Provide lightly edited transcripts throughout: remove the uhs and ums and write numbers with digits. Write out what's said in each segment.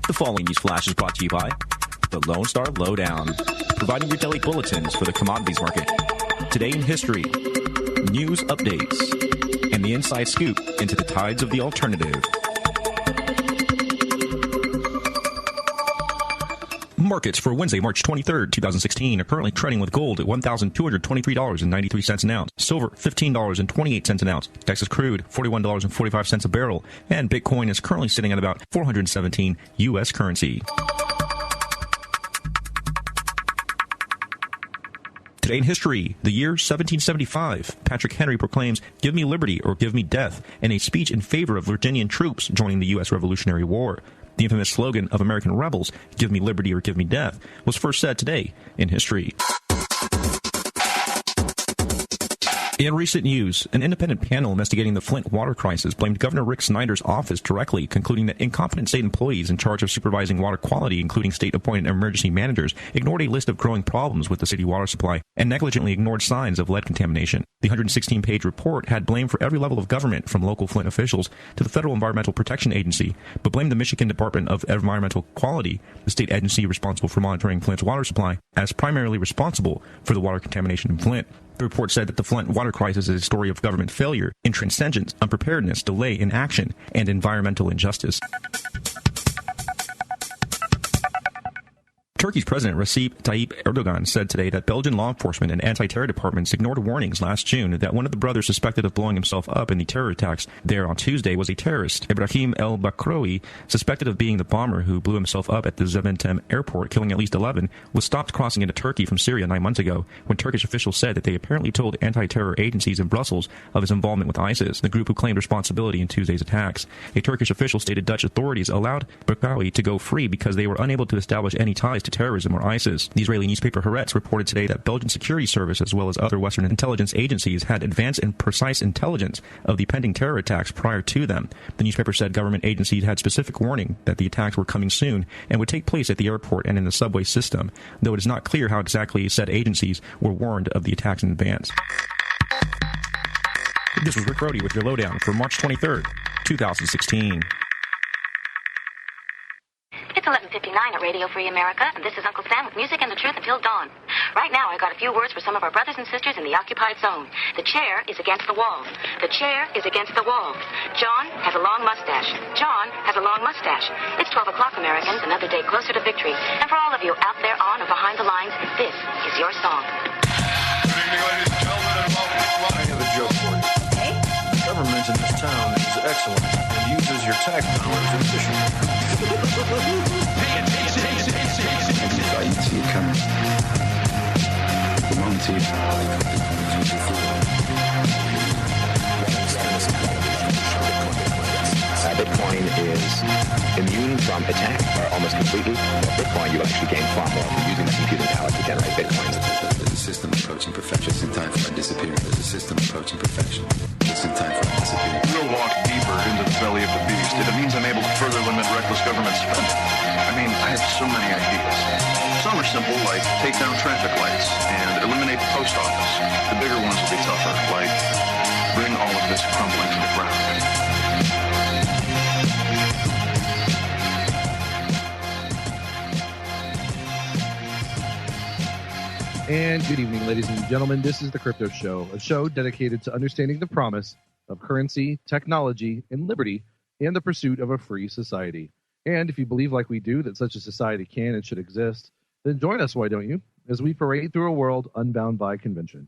The following news flash is brought to you by the Lone Star Lowdown, providing your daily bulletins for the commodities market. Today in history, news updates, and the inside scoop into the tides of the alternative. Markets for Wednesday, March 23rd, 2016 are currently trading with gold at $1,223.93 an ounce, silver $15.28 an ounce, Texas crude $41.45 a barrel, and Bitcoin is currently sitting at about 417 U.S. currency. Today in history, the year 1775, Patrick Henry proclaims, "Give me liberty or give me death," in a speech in favor of Virginian troops joining the U.S. Revolutionary War. The infamous slogan of American rebels, "Give me liberty or give me death," was first said today in history. In recent news, an independent panel investigating the Flint water crisis blamed Governor Rick Snyder's office directly, concluding that incompetent state employees in charge of supervising water quality, including state-appointed emergency managers, ignored a list of growing problems with the city water supply and negligently ignored signs of lead contamination. The 116-page report had blame for every level of government, from local Flint officials to the Federal Environmental Protection Agency, but blamed the Michigan Department of Environmental Quality, the state agency responsible for monitoring Flint's water supply, as primarily responsible for the water contamination in Flint. The report said that the Flint water crisis is a story of government failure, intransigence, unpreparedness, delay in action, and environmental injustice. Turkey's President Recep Tayyip Erdogan said today that Belgian law enforcement and anti-terror departments ignored warnings last June that one of the brothers suspected of blowing himself up in the terror attacks there on Tuesday was a terrorist. Ibrahim El-Bakraoui, suspected of being the bomber who blew himself up at the Zaventem airport, killing at least 11, was stopped crossing into Turkey from Syria 9 months ago when Turkish officials said that they apparently told anti-terror agencies in Brussels of his involvement with ISIS, the group who claimed responsibility in Tuesday's attacks. A Turkish official stated Dutch authorities allowed Bakraoui to go free because they were unable to establish any ties to terrorism or ISIS. The Israeli newspaper Haaretz reported today that Belgian security service as well as other Western intelligence agencies had advanced and precise intelligence of the pending terror attacks prior to them. The newspaper said government agencies had specific warning that the attacks were coming soon and would take place at the airport and in the subway system, though it is not clear how exactly said agencies were warned of the attacks in advance. This was Rick Brody with your lowdown for March 23rd, 2016. It's 11:59 at Radio Free America, and this is Uncle Sam with music and the truth until dawn. Right now, I got a few words for some of our brothers and sisters in the occupied zone. The chair is against the wall. The chair is against the wall. John has a long mustache. John has a long mustache. It's 12 o'clock, Americans, another day closer to victory. And for all of you out there on or behind the lines, this is your song. Good evening, ladies and gentlemen, and welcome to I have a joke for you. Hey? The government in this town is excellent and uses your tax dollars efficiently. I can see it coming. Come on, T. Bitcoin is immune from attack, or almost completely. Bitcoin, you actually gain far more from using the computing power to generate Bitcoin. There's a system approaching perfection. Just in time for my disappearance. There's a system approaching perfection. Just in time for my disappearance. We'll walk deeper into the belly of the beast. If it means I'm able to further limit reckless government spending. I mean, I have so many ideas. Some are simple, like take down traffic lights and eliminate the post office. The bigger ones will be tougher, like bring all of this crumbling to the ground. And good evening, ladies and gentlemen. This is the Crypto Show, a show dedicated to understanding the promise of currency, technology, and liberty, and the pursuit of a free society. And if you believe like we do that such a society can and should exist, then join us, why don't you, as we parade through a world unbound by convention,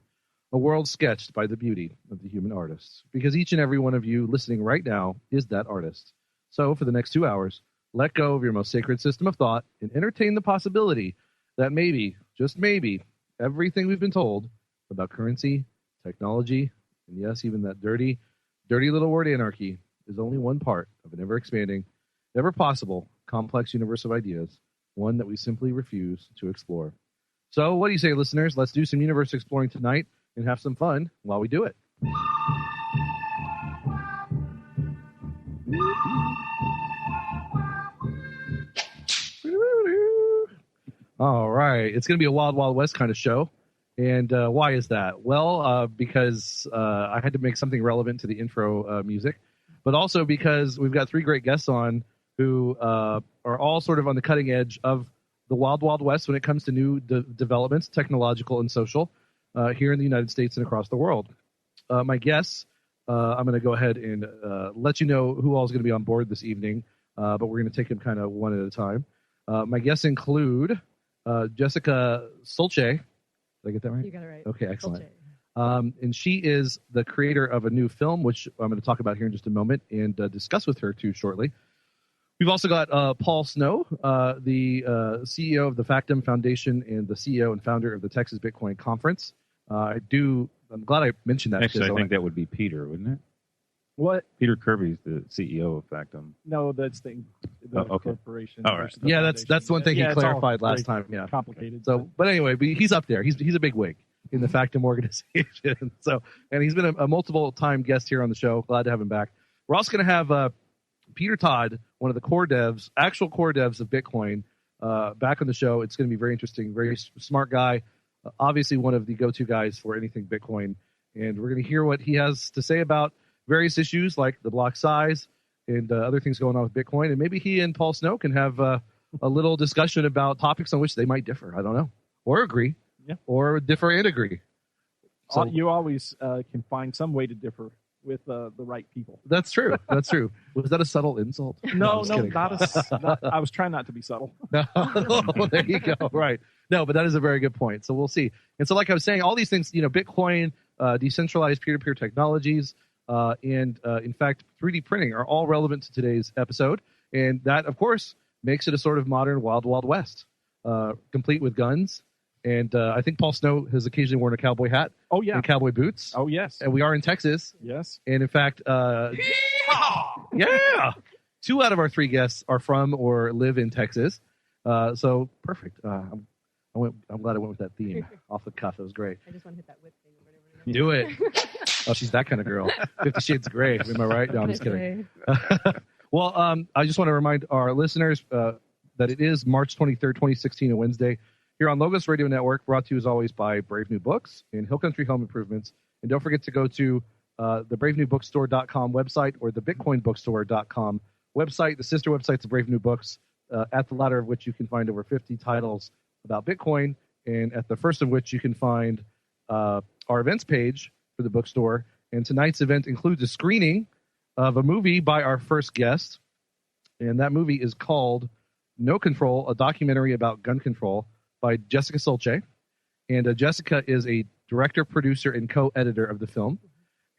a world sketched by the beauty of the human artists, because each and every one of you listening right now is that artist. So for the next 2 hours, let go of your most sacred system of thought and entertain the possibility that maybe, just maybe, everything we've been told about currency, technology, and yes, even that dirty little word anarchy is only one part of an ever-expanding, never-possible, complex universe of ideas, one that we simply refuse to explore. So what do you say, listeners? Let's do some universe exploring tonight and have some fun while we do it. All right. It's going to be a Wild Wild West kind of show. And why is that? Well, because I had to make something relevant to the intro music, but also because we've got three great guests on who are all sort of on the cutting edge of the wild, wild west when it comes to new developments, technological and social, here in the United States and across the world. My guests, I'm going to go ahead and let you know who all is going to be on board this evening, but we're going to take them kind of one at a time. My guests include Jessica Solche. Did I get that right? You got it right. Okay, excellent. Solche. And she is the creator of a new film, which I'm going to talk about here in just a moment and discuss with her too shortly. We've also got Paul Snow, the CEO of the Factum Foundation and the CEO and founder of the Texas Bitcoin Conference. I'm glad I mentioned that. Actually, I think that would be Peter, wouldn't it? What? Peter Kirby's the CEO of Factum. No, that's the corporation. All right. Yeah, that's one thing he clarified last time. Yeah, complicated. So, but anyway, he's up there. He's a big wig in the Factum organization. So, and he's been a multiple time guest here on the show. Glad to have him back. We're also going to have Peter Todd, one of the actual core devs of Bitcoin, back on the show. It's going to be very interesting. Very smart guy. Obviously one of the go-to guys for anything Bitcoin. And we're going to hear what he has to say about various issues like the block size and other things going on with Bitcoin. And maybe he and Paul Snow can have a little discussion about topics on which they might differ. I don't know. Or agree. Yeah. Or differ and agree. So you always can find some way to differ with the right people. That's true. That's true. Was that a subtle insult? No, I was trying not to be subtle. No, there you go. Right. No, but that is a very good point. So we'll see. And so, like I was saying, all these things, Bitcoin, decentralized peer-to-peer technologies, and in fact, 3D printing are all relevant to today's episode. And that, of course, makes it a sort of modern Wild Wild West, complete with guns. And I think Paul Snow has occasionally worn a cowboy hat. Oh, yeah. And cowboy boots. Oh, yes. And we are in Texas. Yes. And in fact, yeah, 2 out of our 3 guests are from or live in Texas. So perfect. I'm glad I went with that theme off the cuff. It was great. I just want to hit that whip thing. Do it. Oh, she's that kind of girl. 50 Shades of Grey. Am I right? No, I'm just kidding. Well, I just want to remind our listeners that it is March 23rd, 2016, a Wednesday, here on Logos Radio Network, brought to you as always by Brave New Books and Hill Country Home Improvements. And don't forget to go to the bravenewbookstore.com website or the bitcoinbookstore.com website. The sister website's Brave New Books, at the latter of which you can find over 50 titles about Bitcoin, and at the first of which you can find our events page for the bookstore. And tonight's event includes a screening of a movie by our first guest, and that movie is called No Control, a documentary about gun control by Jessica Solche. And Jessica is a director, producer, and co-editor of the film.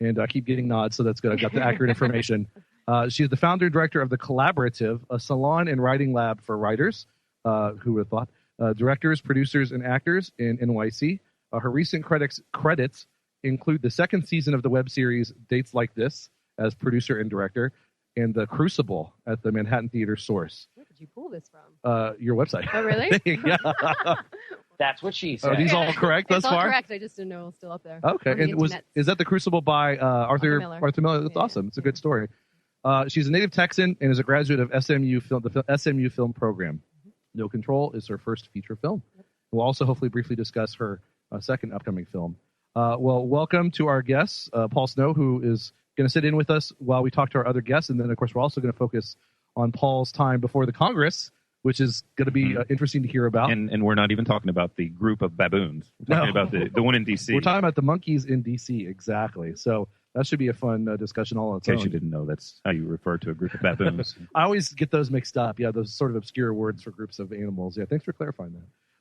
And I keep getting nods, so that's good. I've got the accurate information. She is the founder and director of The Collaborative, a salon and writing lab for writers. Who would have thought? Directors, producers, and actors in NYC. Her recent credits include the 2nd season of the web series Dates Like This as producer and director, and The Crucible at the Manhattan Theater Source. Where did you pull this from? Your website. Oh, really? Yeah. That's what she said. Are these all correct thus It's all far? correct. I just didn't know it was still up there. Okay. And is that The Crucible by Arthur Miller? That's awesome. It's a good story. She's a native Texan and is a graduate of SMU film, the SMU film program. No Control is her first feature film. We'll also hopefully briefly discuss her second upcoming film. Well, welcome to our guests, Paul Snow, who is going to sit in with us while we talk to our other guests. And then, of course, we're also going to focus on Paul's time before the Congress, which is going to be interesting to hear about. And we're not even talking about the group of baboons. We're talking about the one in D.C. We're talking about the monkeys in D.C., exactly. So that should be a fun discussion all on its own. In case you didn't know, that's how you refer to a group of baboons. I always get those mixed up. Yeah, those sort of obscure words for groups of animals. Yeah, thanks for clarifying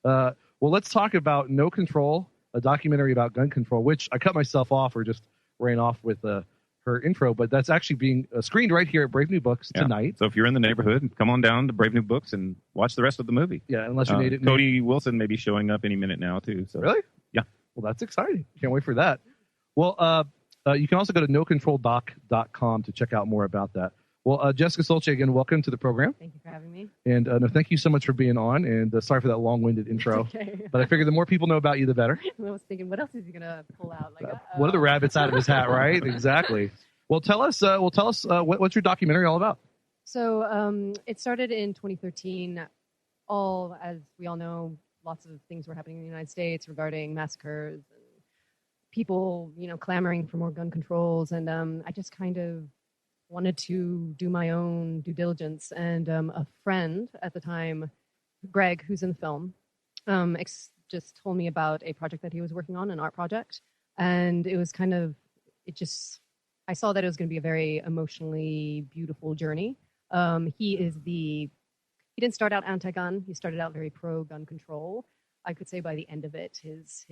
that. Well, let's talk about No Control, a documentary about gun control, which I cut myself off or just ran off with her intro, but that's actually being screened right here at Brave New Books tonight. So if you're in the neighborhood, come on down to Brave New Books and watch the rest of the movie. Yeah, unless you made it. Cody Wilson may be showing up any minute now, too. So. Really? Yeah. Well, that's exciting. Can't wait for that. Well, you can also go to nocontroldoc.com to check out more about that. Well, Jessica Solche, again, welcome to the program. Thank you for having me. And no, thank you so much for being on. And sorry for that long-winded intro. Okay. But I figured the more people know about you, the better. I was thinking, what else is he gonna pull out? Like, what are the rabbits out of his hat, right? Exactly. Well, tell us. What's your documentary all about? So it started in 2013. As we all know, lots of things were happening in the United States regarding massacres and people, clamoring for more gun controls. And I just kind of wanted to do my own due diligence. And a friend at the time, Greg, who's in the film, just told me about a project that he was working on, an art project. And it was I saw that it was going to be a very emotionally beautiful journey. He didn't start out anti-gun. He started out very pro-gun control. I could say by the end of it, his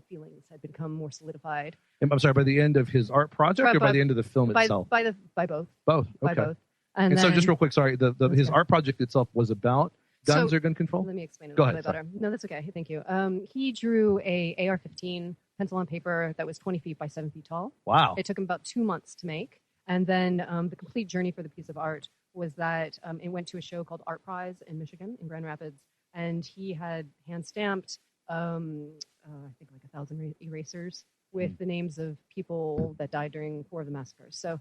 feelings had become more solidified. I'm sorry, by the end of his art project or by the end of the film itself? By both. Both, okay. By both. And so just real quick, sorry, his art project itself was about guns or gun control? Let me explain it Go a ahead, little bit better. No, that's okay. Thank you. He drew a AR-15 pencil on paper that was 20 feet by 7 feet tall. Wow. It took him about 2 months to make. And then the complete journey for the piece of art was that it went to a show called Art Prize in Michigan, in Grand Rapids. And he had hand-stamped, I think like 1,000 erasers with the names of people that died during 4 of the massacres. So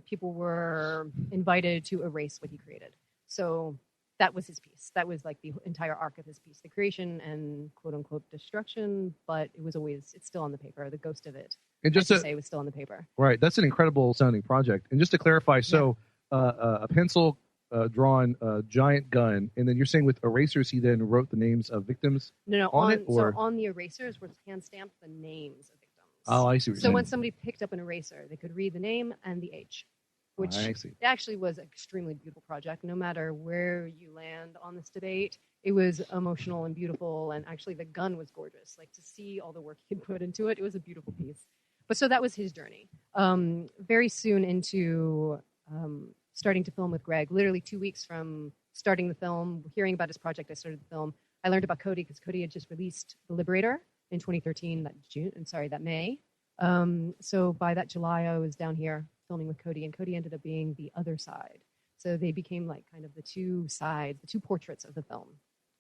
people were invited to erase what he created. So that was his piece. That was like the entire arc of his piece, the creation and quote unquote destruction, but it's still on the paper. The ghost of it, and just to say, was still on the paper. Right. That's an incredible sounding project. And just to clarify, a pencil drawn giant gun, and then you're saying with erasers, he then wrote the names of victims on it? So on the erasers was hand stamped the names of victims. Oh, I see what you're saying. So when somebody picked up an eraser, they could read the name and the age. Which actually was an extremely beautiful project. No matter where you land on this debate, it was emotional and beautiful. And actually, the gun was gorgeous. Like to see all the work he put into it, it was a beautiful piece. But so that was his journey. Very soon into starting to film with Greg, literally 2 weeks from starting the film, hearing about his project, I started the film. I learned about Cody because Cody had just released The Liberator in 2013, that May. So by that July, I was down here filming with Cody, and Cody ended up being the other side. So they became like kind of the two sides, the two portraits of the film.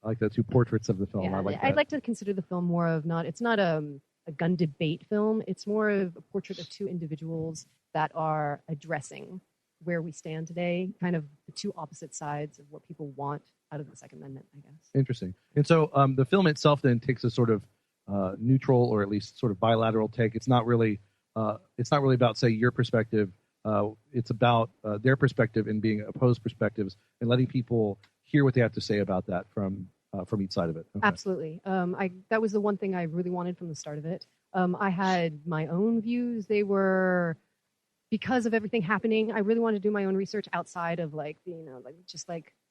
I like the two portraits of the film. Yeah, I like that. I'd like to consider the film more of it's not a gun debate film. It's more of a portrait of two individuals that are addressing where we stand today, kind of the two opposite sides of what people want out of the Second Amendment, I guess. Interesting. And so the film itself then takes a sort of neutral or at least sort of bilateral take. It's not really about, say, your perspective. It's about their perspective and being opposed perspectives and letting people hear what they have to say about that from each side of it. Okay. Absolutely. That was the one thing I really wanted from the start of it. I had my own views. They were, because of everything happening, I really wanted to do my own research outside of just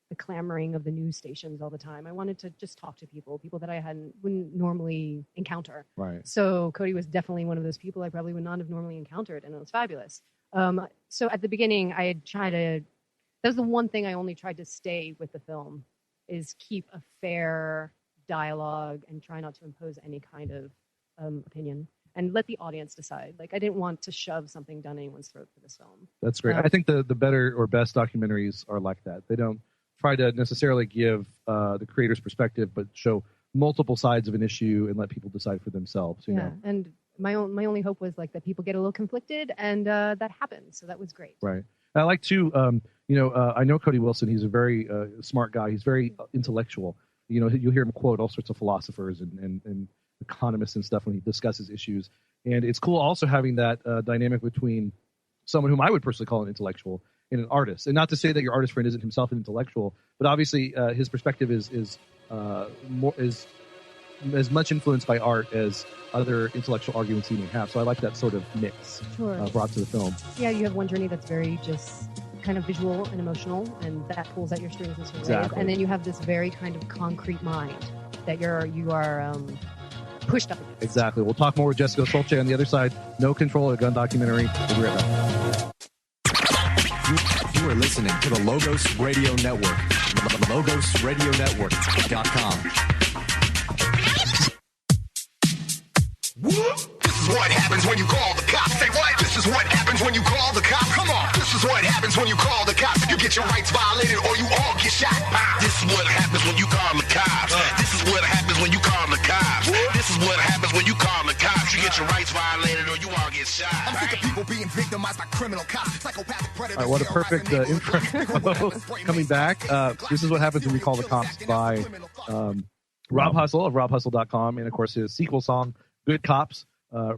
the clamoring of the news stations all the time. I wanted to just talk to people that I wouldn't normally encounter. Right. So Cody was definitely one of those people I probably would not have normally encountered, and it was fabulous. So at the beginning, I had that was the one thing I only tried to stay with the film, is keep a fair dialogue and try not to impose any kind of opinion and let the audience decide. Like, I didn't want to shove something down anyone's throat for this film. That's great. I think the better or best documentaries are like that. They don't try to necessarily give the creator's perspective, but show multiple sides of an issue and let people decide for themselves. You know? And my only hope was that people get a little conflicted, and that happened. So that was great. Right. I like to, I know Cody Wilson. He's a very smart guy. He's very intellectual. You'll hear him quote all sorts of philosophers and economists and stuff when he discusses issues. And it's cool also having that dynamic between someone whom I would personally call an intellectual and an artist. And not to say that your artist friend isn't himself an intellectual, but obviously his perspective is as much influenced by art as other intellectual arguments he may have. So I like that sort of mix brought to the film. Yeah, you have one journey that's very just kind of visual and emotional, and that pulls at your strings in certain ways. And then you have this very kind of concrete mind that you are pushed up against. Exactly. We'll talk more with Jessica Solche on the other side. No Control, a gun documentary. We'll be right back. You are listening to the Logos Radio Network. LogosRadioNetwork.com. This is what happens when you call the cops. Say what? This is what happens when you call the cops. Come on. This is what happens when you call the cops. You get your rights violated or you all get shot. This is what happens when you call the cops. This is what happens when you call the cops. This is what happens when you call the cops. You get your rights violated or you all get shot. I'm sick of people being victimized by criminal cops. Psychopathic predators. All right, what a perfect intro. Coming back, this is what happens when we call the cops by Rob Hustle of robhustle.com, and of course his sequel song, Good Cops,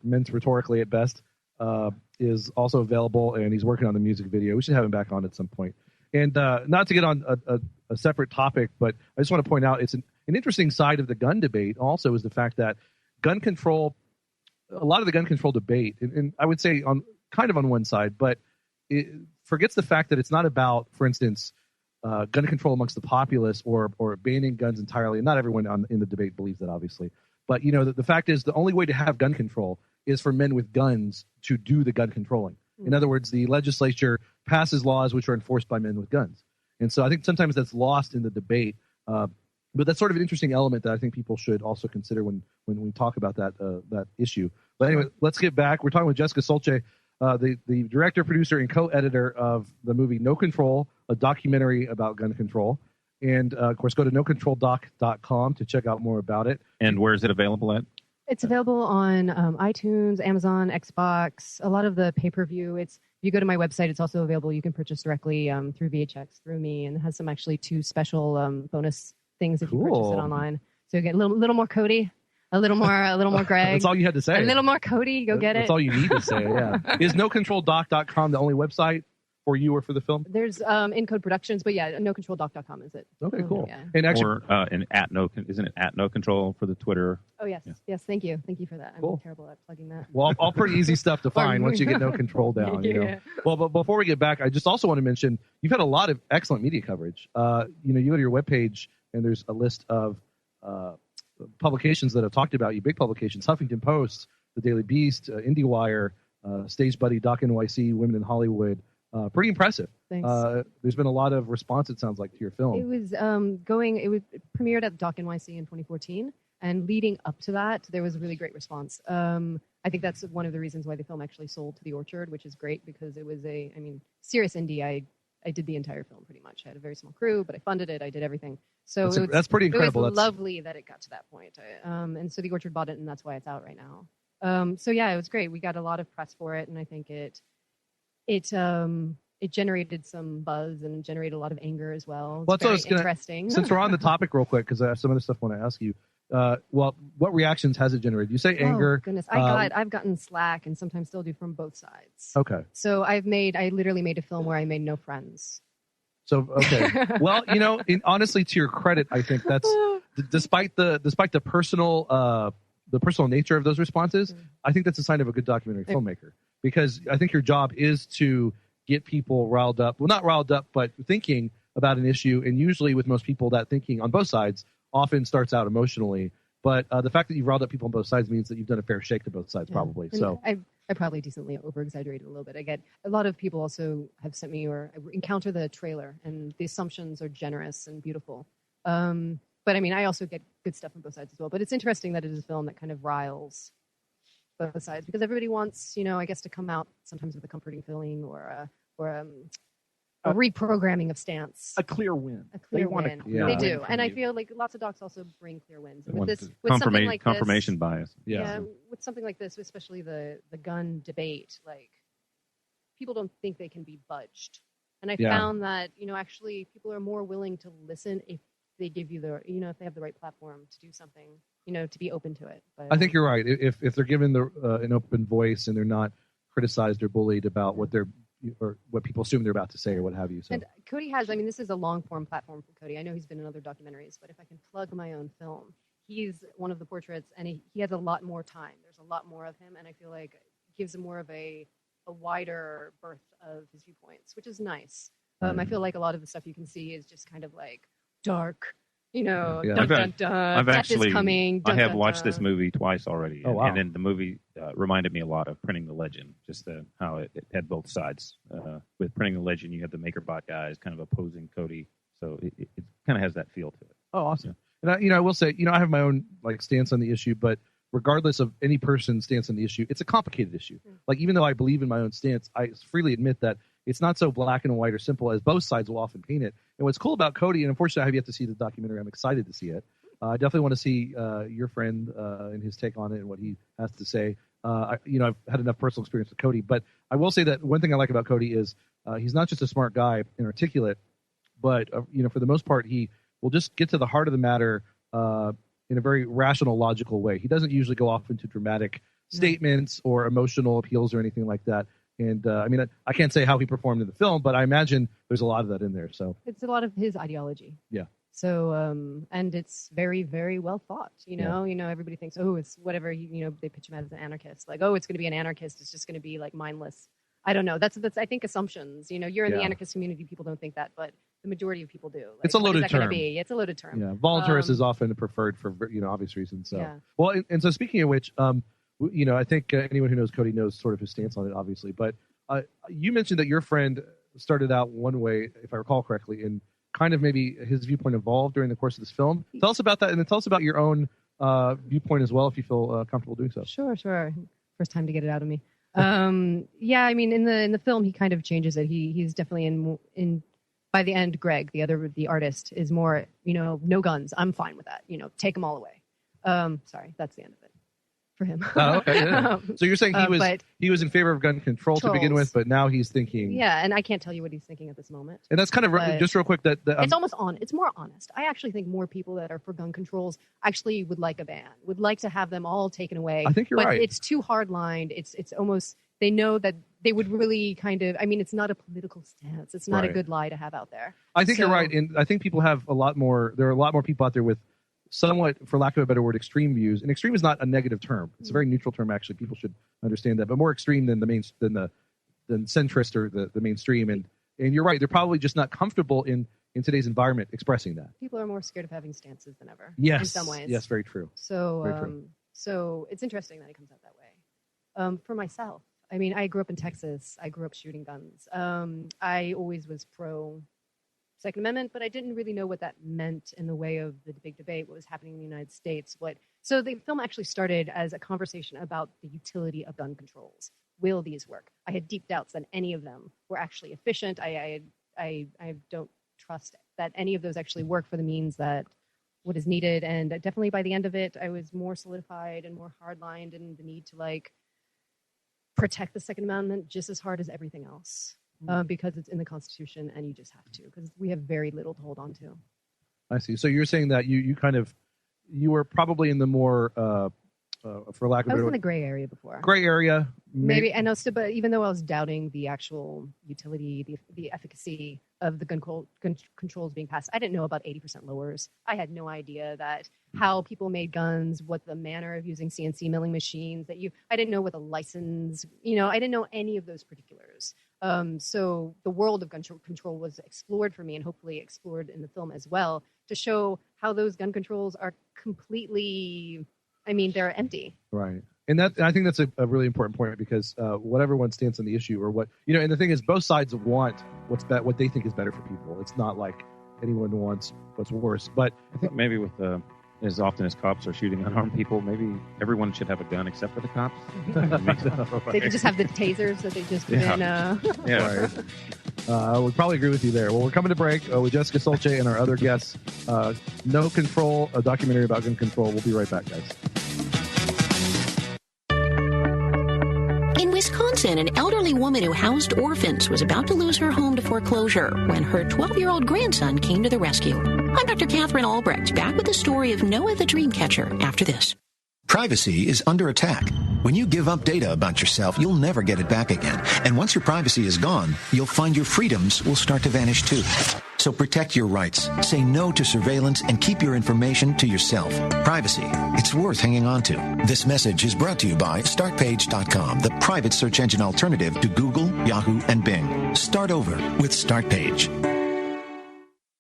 meant rhetorically at best. is also available, and he's working on the music video. We should have him back on at some point. And not to get on a separate topic, but I just want to point out it's an interesting side of the gun debate also is the fact that gun control, a lot of the gun control debate, and I would say on one side, but it forgets the fact that it's not about, for instance, gun control amongst the populace or banning guns entirely. And not everyone in the debate believes that, obviously. But, the fact is the only way to have gun control is for men with guns to do the gun controlling. In other words, the legislature passes laws which are enforced by men with guns. And so I think sometimes that's lost in the debate. But that's sort of an interesting element that I think people should also consider when we talk about that issue. But anyway, let's get back. We're talking with Jessica Solche, the director, producer, and co-editor of the movie No Control, a documentary about gun control. And, of course, go to nocontroldoc.com to check out more about it. And where is it available at? It's available on iTunes, Amazon, Xbox, a lot of the pay-per-view. If you go to my website, it's also available. You can purchase directly through VHX, through me, and it has some actually 2 special bonus things if you purchase it online. So you get a little more Cody, a little more Greg. That's all you had to say. A little more Cody, go get it. That's all you need to say, yeah. Is nocontroldoc.com the only website for you or for the film? There's Encode Productions, but yeah, nocontroldoc.com is it. Okay, cool. Yeah. And actually, isn't it at No Control for the Twitter? Oh, yes. Yeah. Yes, thank you. Thank you for that. Cool. I'm terrible at plugging that. Well, all pretty easy stuff to find once you get No Control down. Yeah. Well, but before we get back, I just also want to mention you've had a lot of excellent media coverage. You go to your webpage and there's a list of publications that have talked about you, big publications: Huffington Post, The Daily Beast, IndieWire, Stage Buddy, Doc NYC, Women in Hollywood. Pretty impressive. Thanks. There's been a lot of response, it sounds like, to your film. It was it premiered at Doc NYC in 2014, and leading up to that, there was a really great response. I think that's one of the reasons why the film actually sold to the Orchard, which is great because it was serious indie. I did the entire film pretty much. I had a very small crew, but I funded it. I did everything. So that's pretty incredible. It was lovely that it got to that point. And so the Orchard bought it, and that's why it's out right now. So yeah, it was great. We got a lot of press for it, and I think it generated some buzz and generated a lot of anger as well. It's very interesting. Since we're on the topic real quick, because I have some other stuff I want to ask you. What reactions has it generated? You say anger. Oh, goodness. I've gotten slack and sometimes still do from both sides. Okay. So I literally made a film where I made no friends. So, okay. Well, honestly, to your credit, I think that's despite the personal nature of those responses, I think that's a sign of a good documentary filmmaker, because I think your job is to get people riled up. Well, not riled up, but thinking about an issue. And usually with most people, that thinking on both sides often starts out emotionally. But the fact that you've riled up people on both sides means that you've done a fair shake to both sides, probably. And so I probably decently over-exaggerated a little bit. I get a lot of people also have sent me or encounter the trailer, and the assumptions are generous and beautiful. But I also get good stuff on both sides as well. But it's interesting that it is a film that kind of riles both sides, because everybody wants, I guess, to come out sometimes with a comforting feeling or a reprogramming of stance. A clear win. A clear win. They do. And I feel like lots of docs also bring clear wins. With something like confirmation bias. Yeah. With something like this, especially the gun debate, like, people don't think they can be budged. And I found that, actually people are more willing to listen if they give you if they have the right platform to do something, to be open to it. But, I think you're right. If they're given an open voice and they're not criticized or bullied about what people assume they're about to say or what have you. So. And Cody has, this is a long form platform for Cody. I know he's been in other documentaries, but if I can plug my own film, he's one of the portraits, and he has a lot more time. There's a lot more of him, and I feel like it gives him more of a wider berth of his viewpoints, which is nice. I feel like a lot of the stuff you can see is just kind of like dark, dun, dun, dun, I've actually, coming, dun, I have dun, watched dun. this movie twice already. Oh, wow. And then the movie reminded me a lot of Printing the Legend, just how it had both sides. With Printing the Legend, you have the MakerBot guys kind of opposing Cody. So it kind of has that feel to it. Oh, awesome. Yeah. And I will say, I have my own stance on the issue, but regardless of any person's stance on the issue, it's a complicated issue. Like, even though I believe in my own stance, I freely admit that it's not so black and white or simple as both sides will often paint it. And what's cool about Cody, and unfortunately I have yet to see the documentary, I'm excited to see it. I definitely want to see your friend and his take on it and what he has to say. I've had enough personal experience with Cody, but I will say that one thing I like about Cody is he's not just a smart guy and articulate, but for the most part, he will just get to the heart of the matter in a very rational, logical way. He doesn't usually go off into dramatic statements or emotional appeals or anything like that. And I mean, I can't say how he performed in the film, but I imagine there's a lot of that in there. So it's a lot of his ideology. Yeah. So and it's very, very well thought. You know, everybody thinks, oh, it's whatever. They pitch him out as an anarchist, like, oh, it's going to be an anarchist. It's just going to be like mindless. I don't know. That's I think assumptions. You're in the anarchist community. People don't think that, but the majority of people do. Like, it's a loaded term. It's a loaded term. Yeah, voluntarist is often preferred for obvious reasons. So well, and so speaking of which, I think anyone who knows Cody knows sort of his stance on it, obviously. But you mentioned that your friend started out one way, if I recall correctly, and kind of maybe his viewpoint evolved during the course of this film. Tell us about that, and then tell us about your own viewpoint as well, if you feel comfortable doing so. Sure. First time to get it out of me. Yeah, I mean, in the film, he kind of changes it. He's definitely in. By the end, Greg, the artist, is more, no guns. I'm fine with that. take them all away. Sorry, that's the end of it for him. Oh, okay. Yeah. So you're saying he was in favor of gun control to begin with, but now he's thinking. Yeah, and I can't tell you what he's thinking at this moment. And that's kind of just real quick that it's almost it's more honest. I actually think more people that are for gun controls actually would like a ban, would like to have them all taken away. I think you're right. But it's too hard lined. It's almost. They know that they would really kind of, I mean, it's not a political stance. It's not a good lie to have out there. I think you're right. And I think people have there are a lot more people out there with somewhat, for lack of a better word, extreme views. And extreme is not a negative term. It's a very neutral term, actually. People should understand that. But more extreme than than centrist or the mainstream. And you're right. They're probably just not comfortable in today's environment expressing that. People are more scared of having stances than ever. Yes. In some ways. Yes, very true. So, very true. So it's interesting that it comes out that way. For myself, I mean, I grew up in Texas. I grew up shooting guns. I always was pro Second Amendment, but I didn't really know what that meant in the way of the big debate, what was happening in the United States. So the film actually started as a conversation about the utility of gun controls. Will these work? I had deep doubts that any of them were actually efficient. I don't trust that any of those actually work for the means that what is needed. And definitely by the end of it, I was more solidified and more hardlined in the need to protect the Second Amendment just as hard as everything else, because it's in the Constitution and you just have to, because we have very little to hold on to. I see. So you're saying that you were probably in the more, for lack of a better word. I was in the gray area before. Gray area. Maybe. And also, but even though I was doubting the actual utility, the efficacy of the gun controls being passed, I didn't know about 80% lowers. I had no idea that how people made guns, what the manner of using CNC milling machines, I didn't know what the license, I didn't know any of those particulars. So the world of gun control was explored for me, and hopefully explored in the film as well, to show how those gun controls are completely, they're empty. Right. And I think that's a really important point, because whatever one stance on the issue, or what, and the thing is, both sides want what they think is better for people. It's not like anyone wants what's worse. But I think maybe with as often as cops are shooting unarmed people, maybe everyone should have a gun except for the cops. They could just have the tasers that they just put in. Yeah. Right. I would probably agree with you there. Well, we're coming to break with Jessica Solche and our other guests. No Control, a documentary about gun control. We'll be right back, guys. In Wisconsin, an elderly woman who housed orphans was about to lose her home to foreclosure when her 12-year-old grandson came to the rescue. I'm Dr. Catherine Albrecht, back with the story of Noah the Dreamcatcher after this. Privacy is under attack. When you give up data about yourself, you'll never get it back again. And once your privacy is gone, you'll find your freedoms will start to vanish too. So protect your rights, say no to surveillance, and keep your information to yourself. Privacy, it's worth hanging on to. This message is brought to you by StartPage.com, the private search engine alternative to Google, Yahoo, and Bing. Start over with StartPage.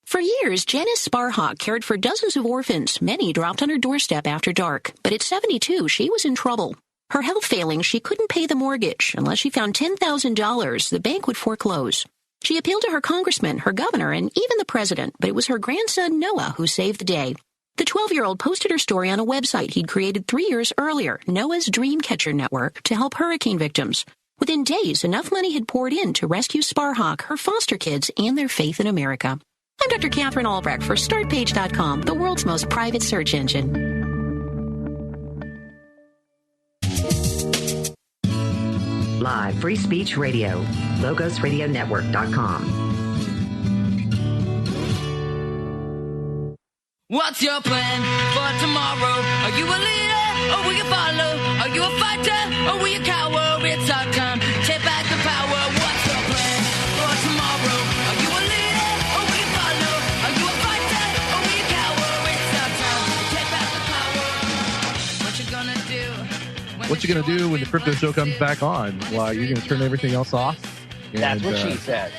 For years, Janice Sparhawk cared for dozens of orphans, many dropped on her doorstep after dark. But at 72, she was in trouble. Her health failing, she couldn't pay the mortgage. Unless she found $10,000, the bank would foreclose. She appealed to her congressman, her governor, and even the president, but it was her grandson, Noah, who saved the day. The 12-year-old posted her story on a website he'd created 3 years earlier, Noah's Dreamcatcher Network, to help hurricane victims. Within days, enough money had poured in to rescue Sparhawk, her foster kids, and their faith in America. I'm Dr. Catherine Albrecht for StartPage.com, the world's most private search engine. Live Free Speech Radio, LogosRadioNetwork.com. What's your plan for tomorrow? Are you a leader or will you follow? Are you a fighter or will you cower? It's our time. Take back the the power? What's the plan for tomorrow? Are you a leader or will you follow? Are you a fighter or will you cower? It's our time to take back the power. What you gonna do? What you going to do when the crypto show comes back on? Well, you're going to turn everything else off. And, That's what she said.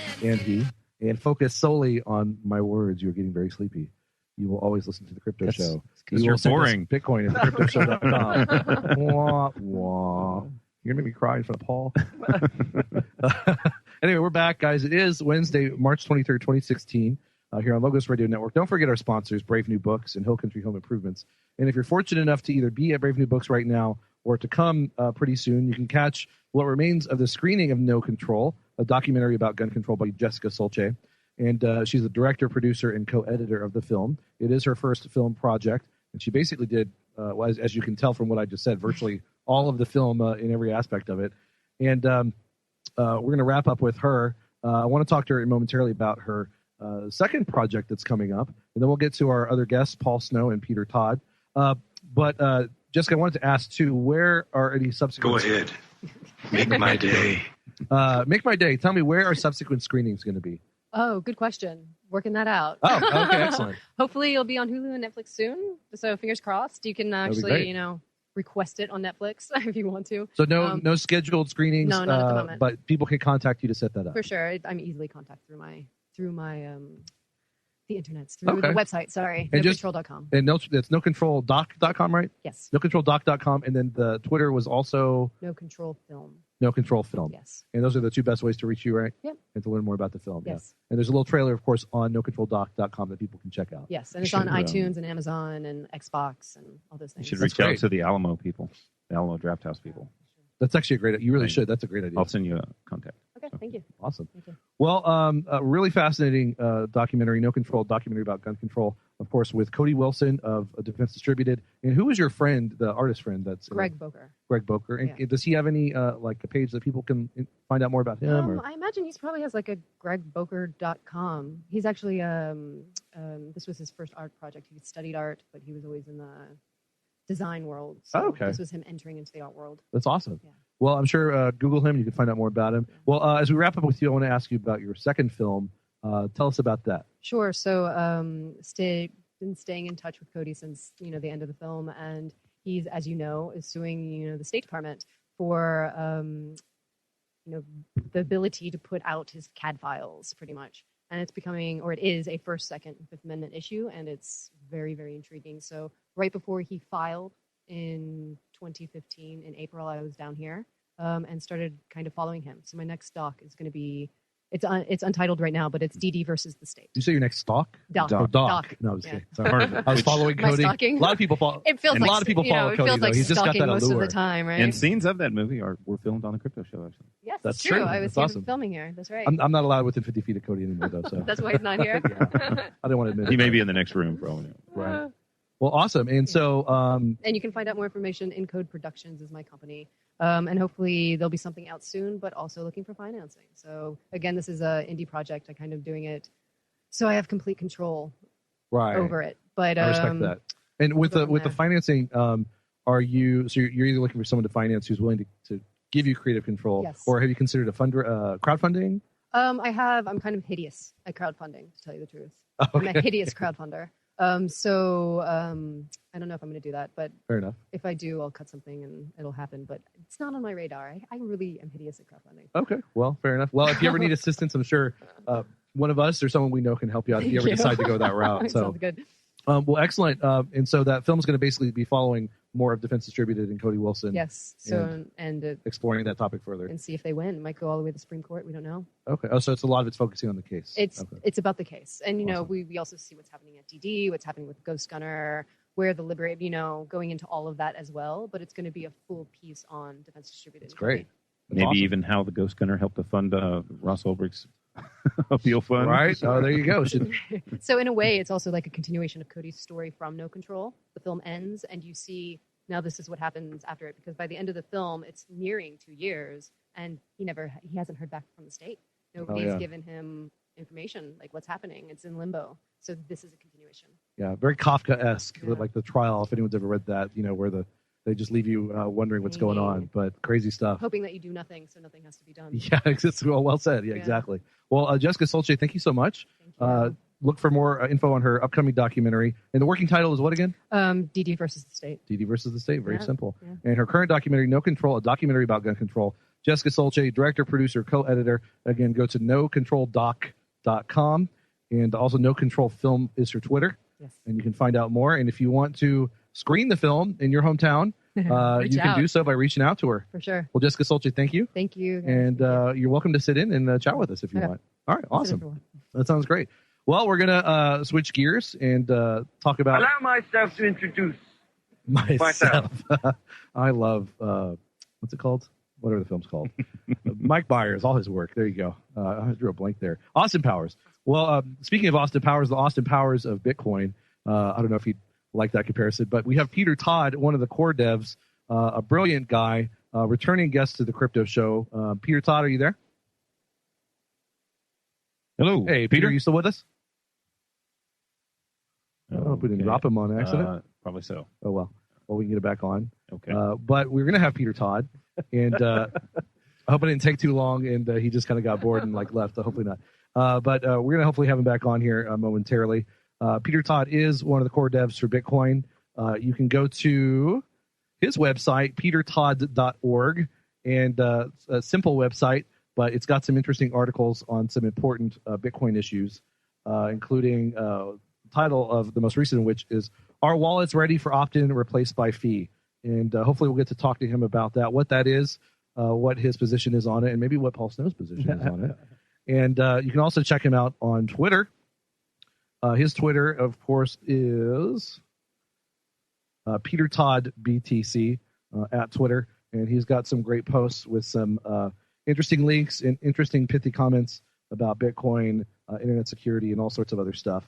And focus solely on my words. You're getting very sleepy. You will always listen to the crypto show. Because you're boring. Bitcoin at thecryptoshow.com. Wah, wah. You're going to make me cry in front of Paul. Anyway, we're back, guys. It is Wednesday, March 23rd, 2016, here on Logos Radio Network. Don't forget our sponsors, Brave New Books and Hill Country Home Improvements. And if you're fortunate enough to either be at Brave New Books right now or to come pretty soon, you can catch what remains of the screening of No Control, a documentary about gun control by Jessica Solche. And she's the director, producer, and co-editor of the film. It is her first film project. And she basically did, as you can tell from what I just said, virtually all of the film in every aspect of it. And we're going to wrap up with her. I want to talk to her momentarily about her second project that's coming up. And then we'll get to our other guests, Paul Snow and Peter Todd. But Jessica, I wanted to ask, too, where are any subsequent... Go ahead. Make my day. Make my day. Tell me, where are subsequent screenings going to be? Oh, good question. Working that out. Oh, okay, excellent. Hopefully it'll be on Hulu and Netflix soon. So fingers crossed. You can actually, request it on Netflix if you want to. So no scheduled screenings. No, not at the moment. But people can contact you to set that up. For sure. I'm easily contacted through my the internet, through the website. Sorry, NoControl.com. And that's NoControlDoc.com, right? Yes. NoControlDoc.com, and then the Twitter was also No Control Film. No Control Film. Yes. And those are the two best ways to reach you, right? Yep. And to learn more about the film. Yes. Yeah. And there's a little trailer, of course, on NoControlDoc.com that people can check out. Yes, and it's on iTunes and Amazon and Xbox and all those things. You should reach out to the Alamo people, the Alamo Draft House people. That's actually a great. You really should. That's a great idea. I'll send you a contact. Okay, thank you. Awesome. Thank you. Well, a really fascinating documentary, No Control, documentary about gun control, of course, with Cody Wilson of Defense Distributed. And who is your friend, the artist friend? That's Greg Boker. Greg Boker. And does he have any like a page that people can find out more about him? Or? I imagine he probably has like a gregboker.com. He's actually this was his first art project. He studied art, but he was always in the design world. So this was him entering into the art world. That's awesome. Yeah. Well, I'm sure Google him. You can find out more about him. Well, as we wrap up with you, I want to ask you about your second film. Tell us about that. Sure. So been staying in touch with Cody since the end of the film, and he's, as you know, is suing the State Department for the ability to put out his CAD files, pretty much. And it's becoming, or it is, a First, Second, and Fifth Amendment issue, and it's very, very intriguing. So right before he filed in 2015, in April, I was down here and started kind of following him. So my next doc is going to be, it's untitled right now, but it's DD versus the state. You say your next stock? Doc. Oh, doc. No, I was kidding. Sorry. I was following Cody. A lot of people follow. It feels like, a lot of people follow it Cody. Feels like He's just got that most allure of the time, right? And scenes of that movie were filmed on the Crypto Show, actually. Yes, that's true. true. I was awesome. filming here. That's right. I'm not allowed within 50 feet of Cody anymore, though. So that's why he's not here. I didn't want to admit it. He may be in the next room, bro. Right. Well, awesome. And so... and you can find out more information. Encode Productions is my company. And hopefully there'll be something out soon, but also looking for financing. So, again, this is an indie project. I'm kind of doing it so I have complete control over it. But I respect that. And with the financing, you're either looking for someone to finance who's willing to give you creative control, or have you considered a crowdfunding? I'm kind of hideous at crowdfunding, to tell you the truth. Okay. I'm a hideous crowdfunder. I don't know if I'm going to do that, but fair enough. If I do, I'll cut something and it'll happen. But it's not on my radar. I really am hideous at crowdfunding. Okay, well, fair enough. Well, if you ever need assistance, I'm sure one of us or someone we know can help you out if you ever decide to go that route. So sounds good. Well, excellent. And so that film is going to basically be following more of Defense Distributed and Cody Wilson. Yes. So and exploring that topic further and see if they win. It might go all the way to the Supreme Court. We don't know. Okay. Oh, so it's a lot of it's focusing on the case. It's about the case, and awesome. We also see what's happening at DD, what's happening with Ghost Gunner, where the Liberate, going into all of that as well. But it's going to be a full piece on Defense Distributed. That's great. Maybe awesome. Even how the Ghost Gunner helped to fund Ross Ulbricht's appeal fund. Right. Oh, there you go. So in a way, it's also like a continuation of Cody's story from No Control. The film ends, and you see now this is what happens after it, because by the end of the film, it's nearing 2 years, and he hasn't heard back from the state. Nobody's given him information, like what's happening. It's in limbo. So this is a continuation. Yeah, very Kafka-esque, like the trial. If anyone's ever read that, where They just leave you wondering what's going on, but crazy stuff. Hoping that you do nothing, so nothing has to be done. Yeah, it's well said. Yeah, exactly. Well, Jessica Solche, thank you so much. Look for more info on her upcoming documentary. And the working title is what again? DD versus the State. DD versus the State. Very simple. Yeah. And her current documentary, No Control, a documentary about gun control. Jessica Solche, director, producer, co-editor. Again, go to nocontroldoc.com. And also No Control Film is her Twitter. Yes. And you can find out more. And if you want to screen the film in your hometown, you can do so by reaching out to her. For sure. Well, Jessica Solche, thank you. Thank you. And you're welcome to sit in and chat with us if you want. All right, awesome. That sounds great. Well, we're going to switch gears and talk about... Allow myself to introduce myself. I love... what's it called? Whatever the film's called. Mike Byers, all his work. There you go. I drew a blank there. Austin Powers. Well, speaking of Austin Powers, the Austin Powers of Bitcoin. I don't know if you'd like that comparison, but we have Peter Todd, one of the core devs, a brilliant guy, returning guest to the Crypto Show. Peter Todd, are you there? Hello. Hey, Peter, are you still with us? I don't know if we didn't drop him on accident. Probably so. Oh, well. Well, we can get it back on. Okay. But we're going to have Peter Todd. And I hope it didn't take too long and he just kind of got bored and left. So hopefully not. But we're going to hopefully have him back on here momentarily. Peter Todd is one of the core devs for Bitcoin. You can go to his website, petertodd.org, and a simple website, but it's got some interesting articles on some important Bitcoin issues, including title of the most recent of which is Are Wallets Ready for Opt-in Replaced by Fee? And hopefully we'll get to talk to him about that, what that is, what his position is on it, and maybe what Paul Snow's position is on it. And you can also check him out on Twitter. His Twitter, of course, is Peter Todd BTC at Twitter. And he's got some great posts with some interesting links and interesting pithy comments about Bitcoin, internet security, and all sorts of other stuff.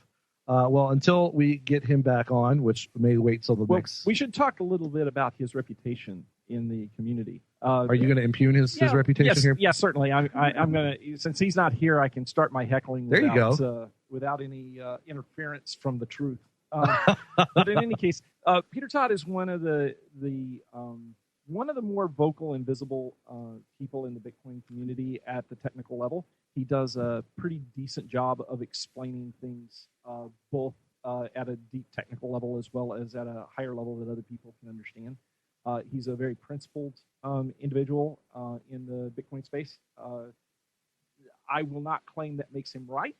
Well, until we get him back on, which may wait till the next... We should talk a little bit about his reputation in the community. Are you going to impugn his reputation here? Yes, certainly. I'm going to, since he's not here, I can start my heckling without any interference from the truth. But in any case, Peter Todd is one of the more vocal and visible people in the Bitcoin community at the technical level. He does a pretty decent job of explaining things both at a deep technical level as well as at a higher level that other people can understand. He's a very principled individual in the Bitcoin space. I will not claim that makes him right,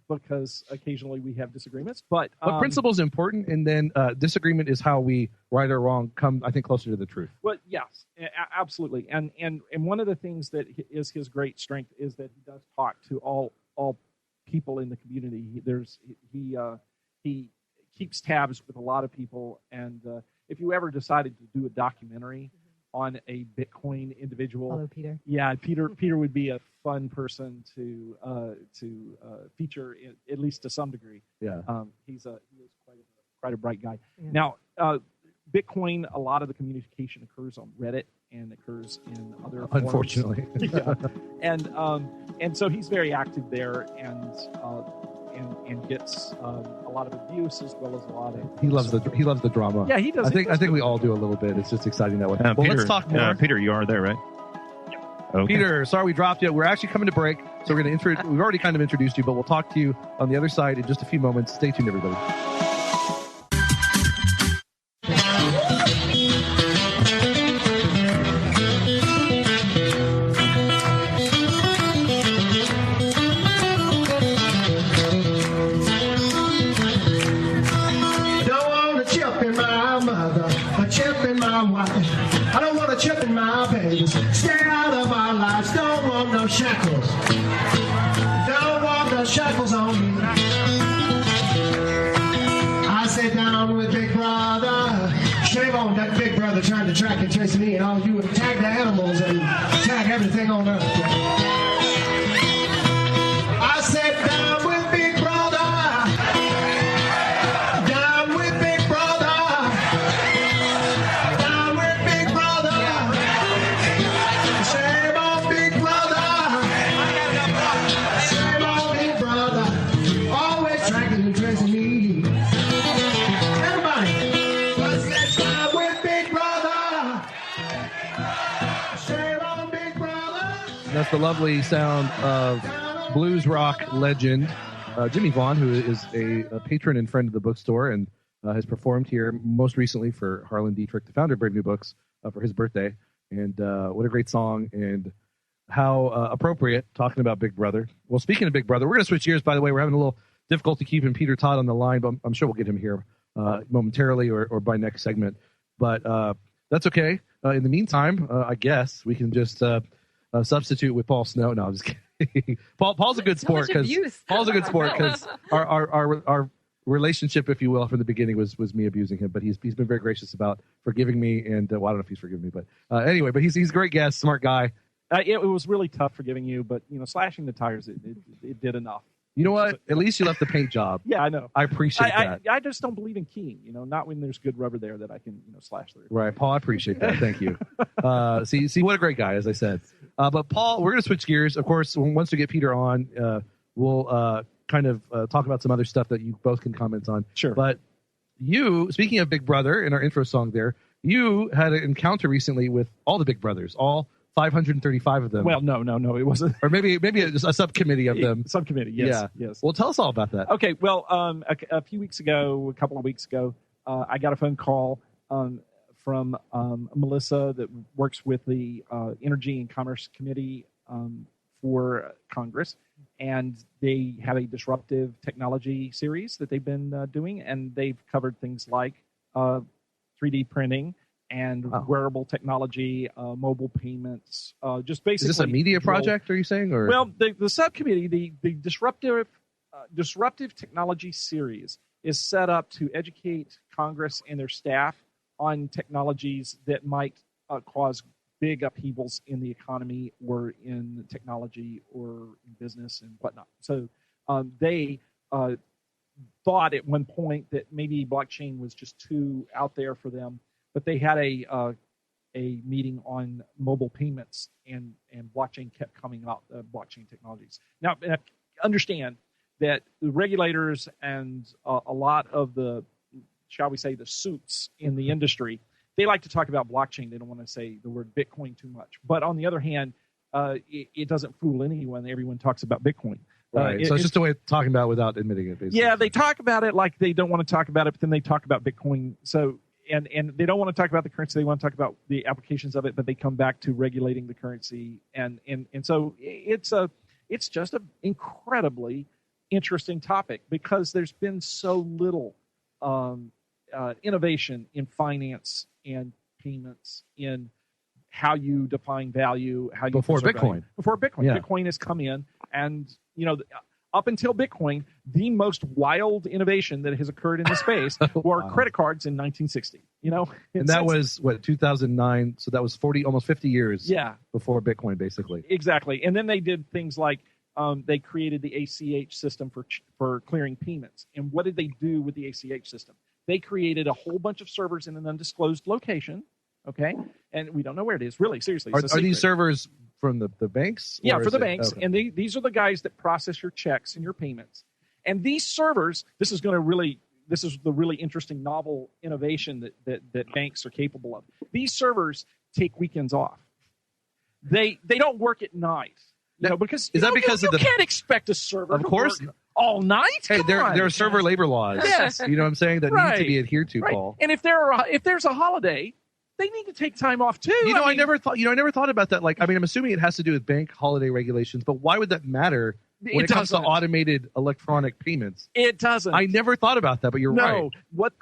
because occasionally we have disagreements. But principle is important, and then disagreement is how we, right or wrong, come, I think, closer to the truth. Well, yes, absolutely. And one of the things that is his great strength is that he does talk to all people in the community. He keeps tabs with a lot of people, and if you ever decided to do a documentary on a Bitcoin individual, hello, Peter. Yeah, Peter would be a fun person to feature, at least to some degree. Yeah, he is quite a bright guy. Yeah. Now, Bitcoin, a lot of the communication occurs on Reddit and occurs in other forums. Unfortunately. Yeah. And so he's very active there and gets a lot of abuse as well as a lot of. He loves the drama. Yeah, he does. I think we all do a little bit. It's just exciting that way. Well, Peter, let's talk more. Peter, you are there, right? Okay. Peter, sorry we dropped you. We're actually coming to break, so we're going to we've already kind of introduced you, but we'll talk to you on the other side in just a few moments. Stay tuned, everybody. Shackles. Don't want no shackles on me. I sit down with Big Brother. Shame on that Big Brother trying to track and trace me and all you and tag the animals and tag everything on earth. I sat down with Big Brother. Down with Big Brother. Down with Big Brother. Shame on Big Brother. Everybody, let's get down with Big Brother. course, the lovely sound of blues rock legend Jimmy Vaughn, who is a patron and friend of the bookstore and has performed here most recently for Harlan Dietrich, the founder of Brave New Books, for his birthday. And what a great song, and how appropriate talking about Big Brother. Well, speaking of Big Brother, we're going to switch gears, by the way. We're having a little difficulty keeping Peter Todd on the line, but I'm sure we'll get him here momentarily or by next segment. But that's okay. In the meantime, I guess we can just substitute with Paul Snow. No, I'm just kidding. Paul's a good sport because our relationship, if you will, from the beginning was me abusing him, but he's been very gracious about forgiving me, and well, I don't know if he's forgiven me, but anyway, but he's a great guest, smart guy. It was really tough forgiving you, but slashing the tires, it did enough. You know what? At least you left the paint job. Yeah, I know. I appreciate that. I just don't believe in keying. Not when there's good rubber there that I can slash through. Right, Paul. I appreciate that. Thank you. See what a great guy, as I said. But Paul, we're going to switch gears. Of course, once we get Peter on, we'll kind of talk about some other stuff that you both can comment on. Sure. But you, speaking of Big Brother, in our intro song there, you had an encounter recently with all the Big Brothers, all 535 of them. Well, no, it wasn't. Or maybe a subcommittee of them. Subcommittee, yes. Yeah. Yes. Well, tell us all about that. Okay, well, a couple of weeks ago, I got a phone call from Melissa that works with the Energy and Commerce Committee for Congress, and they have a disruptive technology series that they've been doing, and they've covered things like 3D printing and wearable technology, mobile payments, just basically. Is this a media project, are you saying? Or? Well, the subcommittee, the disruptive technology series is set up to educate Congress and their staff on technologies that might cause big upheavals in the economy or in technology or in business and whatnot. So they thought at one point that maybe blockchain was just too out there for them, but they had a meeting on mobile payments, and blockchain kept coming up, blockchain technologies. Now, understand that the regulators and a lot of the, shall we say, the suits in the industry, they like to talk about blockchain. They don't want to say the word Bitcoin too much. But on the other hand, it doesn't fool anyone. Everyone talks about Bitcoin. Right. So it's just a way of talking about it without admitting it, basically. Yeah, they talk about it like they don't want to talk about it, but then they talk about Bitcoin. So and they don't want to talk about the currency. They want to talk about the applications of it, but they come back to regulating the currency. And so it's just an incredibly interesting topic because there's been so little innovation in finance and payments, in how you define value, how you before Bitcoin. Value. Before Bitcoin, yeah. Bitcoin has come in, and up until Bitcoin, the most wild innovation that has occurred in the space were credit cards in 1960. And that was what, 2009. So that was almost 50 years. Yeah. Before Bitcoin, basically. Exactly. And then they did things like they created the ACH system for clearing payments. And what did they do with the ACH system? They created a whole bunch of servers in an undisclosed location. Okay, and we don't know where it is. Really, seriously, are these servers from the banks? Yeah, for the banks, okay. And these are the guys that process your checks and your payments. And these servers, this is the really interesting novel innovation that banks are capable of. These servers take weekends off. They don't work at night. Because is that because you of the? Can't expect a server. Of course. To work all night. Hey, there are server labor laws. Yes. You know what I'm saying, that need to be adhered to, Paul. And if there's a holiday, they need to take time off too. I never thought about that. Like, I'm assuming it has to do with bank holiday regulations, but why would that matter when it comes to automated electronic payments? It doesn't. I never thought about that, but you're right. No,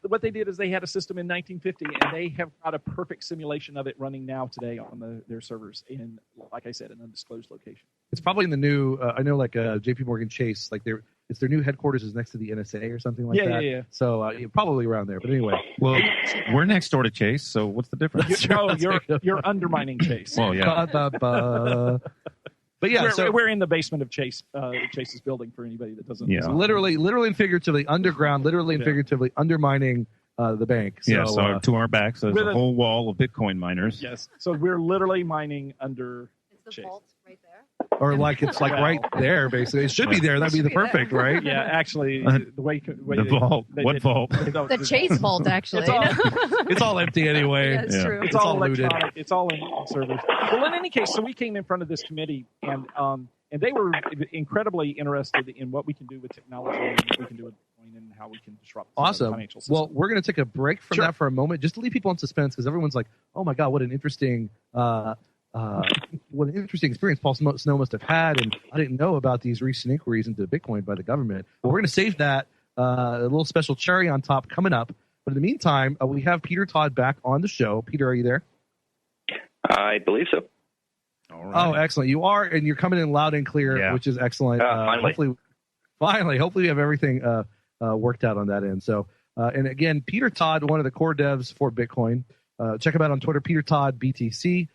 what they did is they had a system in 1950, and they have got a perfect simulation of it running now today on their servers in, like I said, an undisclosed location. It's probably in the new. I know, like J.P. Morgan Chase, like it's their new headquarters is next to the NSA or something like that. Yeah. So probably around there. But anyway, well, we're next door to Chase, so what's the difference? You're undermining Chase. Well, yeah. But yeah, we're in the basement of Chase's building for anybody that doesn't. Yeah, literally and figuratively underground, and figuratively undermining the bank. So, so to our backs, there's a whole wall of Bitcoin miners. Yes, so we're literally mining under. It's the Chase. vault right there. or like it's like right there. Basically, it should be there. That'd be the perfect, right? Yeah, actually, the way the vault. What vault? The Chase vault, actually. It's all empty anyway. Yeah, it's true. It's all electronic. It's all in servers. Well, in any case, so we came in front of this committee, and they were incredibly interested in what we can do with technology and what we can do with Bitcoin and how we can disrupt the financial system. Well, we're going to take a break from that for a moment, just to leave people in suspense, because everyone's like, "Oh my God, what an interesting experience Paul Snow must have had," and I didn't know about these recent inquiries into Bitcoin by the government. But we're going to save that a little special cherry on top coming up. But in the meantime, we have Peter Todd back on the show. Peter, are you there? I believe so. All right. Oh, excellent. You are, and you're coming in loud and clear, which is excellent. Finally, hopefully we have everything worked out on that end. So, and again, Peter Todd, one of the core devs for Bitcoin. Check him out on Twitter, Peter Todd BTC.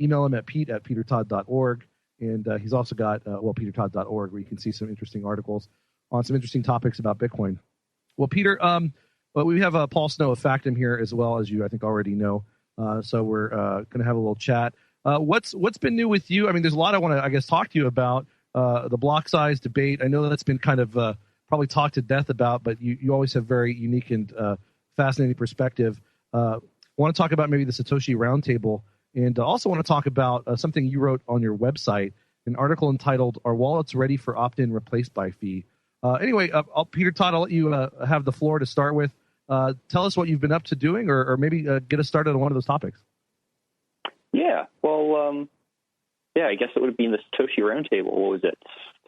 Email him at pete@petertodd.org. And he's also got, petertodd.org, where you can see some interesting articles on some interesting topics about Bitcoin. Well, Peter, we have Paul Snow of Factum here as well, as you, I think, already know. So we're going to have a little chat. What's been new with you? I mean, there's a lot I want to, I guess, talk to you about. The block size debate. I know that's been kind of probably talked to death about, but you always have very unique and fascinating perspective. Want to talk about maybe the Satoshi Roundtable, and also want to talk about something you wrote on your website, an article entitled "Are Wallets Ready for Opt-in Replaced by Fee?" Anyway, Peter Todd, I'll let you have the floor to start with. Tell us what you've been up to doing, or maybe get us started on one of those topics. Yeah, well, I guess it would have been the Satoshi Roundtable. What was it,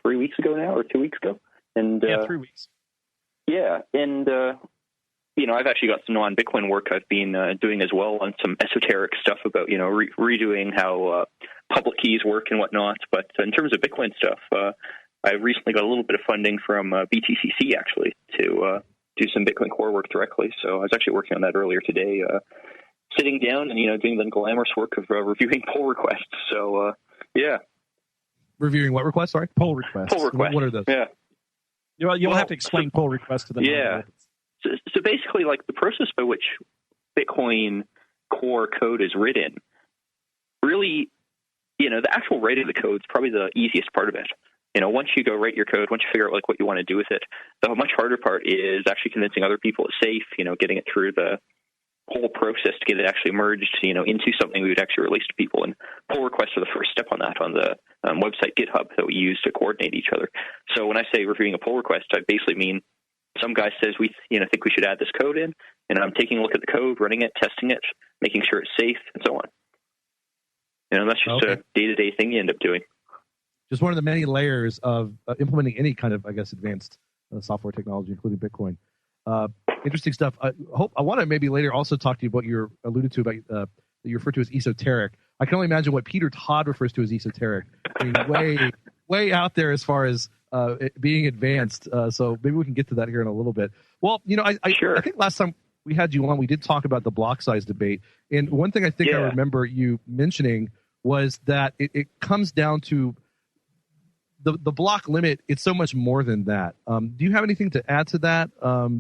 3 weeks ago now, or 2 weeks ago? And 3 weeks. Yeah, and I've actually got some non-Bitcoin work I've been doing as well on some esoteric stuff about redoing how public keys work and whatnot. But in terms of Bitcoin stuff, I recently got a little bit of funding from BTCC actually to do some Bitcoin Core work directly. So I was actually working on that earlier today, sitting down and doing the glamorous work of reviewing pull requests. So yeah, reviewing what requests? Sorry, pull requests. Pull requests. What are those? Yeah, you'll have to explain pull requests to them. Yeah. So basically, like the process by which Bitcoin Core code is written, really, the actual writing of the code is probably the easiest part of it. Once you go write your code, once you figure out like what you want to do with it, the much harder part is actually convincing other people it's safe. Getting it through the whole process to get it actually merged, into something we would actually release to people. And pull requests are the first step on that on the website GitHub that we use to coordinate each other. So when I say reviewing a pull request, I basically mean some guy says we think we should add this code in, and I'm taking a look at the code, running it, testing it, making sure it's safe, and so on. That's just a day-to-day thing you end up doing. Just one of the many layers of implementing any kind of, I guess, advanced software technology, including Bitcoin. Interesting stuff. I want to maybe later also talk to you about what you alluded to about that you refer to as esoteric. I can only imagine what Peter Todd refers to as esoteric. I mean, way out there as far as it being advanced. So maybe we can get to that here in a little bit. Well, I think last time we had you on, we did talk about the block size debate. And one thing I think I remember you mentioning was that it comes down to the block limit. It's so much more than that. Do you have anything to add to that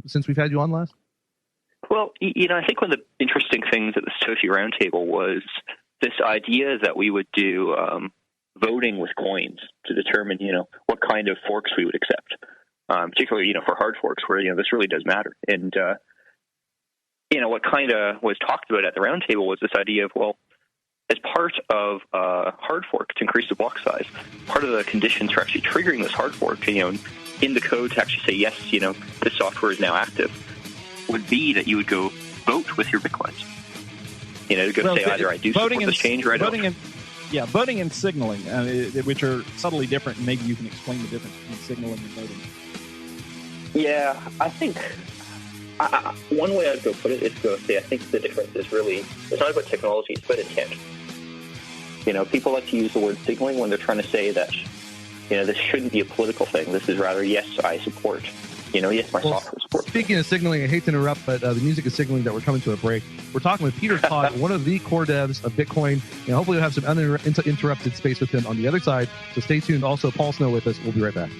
since we've had you on last? Well, I think one of the interesting things at the Satoshi Roundtable was this idea that we would do voting with coins to determine, what kind of forks we would accept, particularly, for hard forks where, this really does matter. And, what kind of was talked about at the roundtable was this idea of, well, as part of hard fork to increase the block size, part of the conditions for actually triggering this hard fork, in the code to actually say, yes, this software is now active, would be that you would go vote with your Bitcoins. To go say either I do support this change or I don't. Voting and signaling, which are subtly different, and maybe you can explain the difference between signaling and voting. Yeah, I think one way I'd go put it is to go say I think the difference is really, it's not about technology, it's about intent. People like to use the word signaling when they're trying to say that, this shouldn't be a political thing. This is rather, yes, I support. Yes, my software supports. Speaking of signaling, I hate to interrupt, but the music is signaling that we're coming to a break. We're talking with Peter Todd, one of the core devs of Bitcoin, and hopefully we'll have some uninterrupted space with him on the other side. So stay tuned. Also, Paul Snow with us. We'll be right back.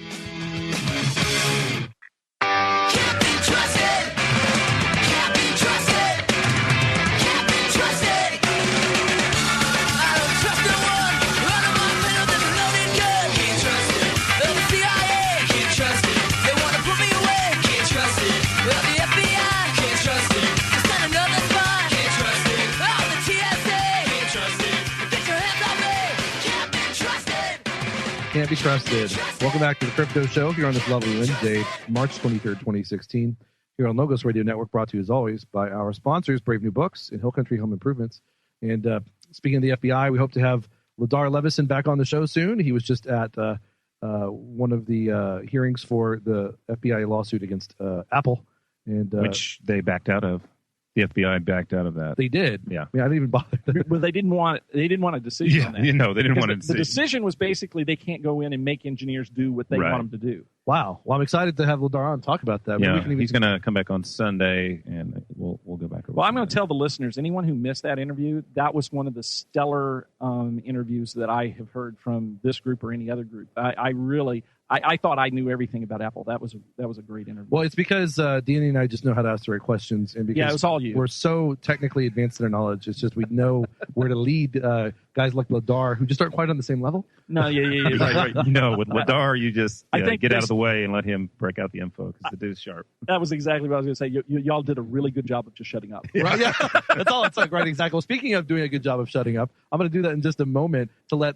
can't be trusted. Welcome back to the Crypto Show here on this lovely Wednesday, March 23rd, 2016. Here on Logos Radio Network, brought to you as always by our sponsors, Brave New Books and Hill Country Home Improvements. And speaking of the FBI, we hope to have Ladar Levison back on the show soon. He was just at one of the hearings for the FBI lawsuit against Apple, and which they backed out of. The FBI backed out of that. They did. Yeah. I mean, I didn't even bother. Well, they didn't want a decision on that. They didn't want a decision. The decision was basically they can't go in and make engineers do what they want them to do. Wow. Well, I'm excited to have Ladar on talk about that. Yeah, he's going to come back on Sunday, and we'll go back over. Well, I'm going to tell the listeners, anyone who missed that interview, that was one of the stellar interviews that I have heard from this group or any other group. I thought I knew everything about Apple. That was a great interview. Well, it's because Danny and I just know how to ask the right questions, and because it was all you. We're so technically advanced in our knowledge. It's just we know where to lead guys like Ladar, who just aren't quite on the same level. No, yeah. right. With Ladar, you just get out of the way and let him break out the info because the dude's sharp. That was exactly what I was going to say. Y'all did a really good job of just shutting up. Right, yeah. That's all it took, right? Exactly. Well, speaking of doing a good job of shutting up, I'm going to do that in just a moment to let,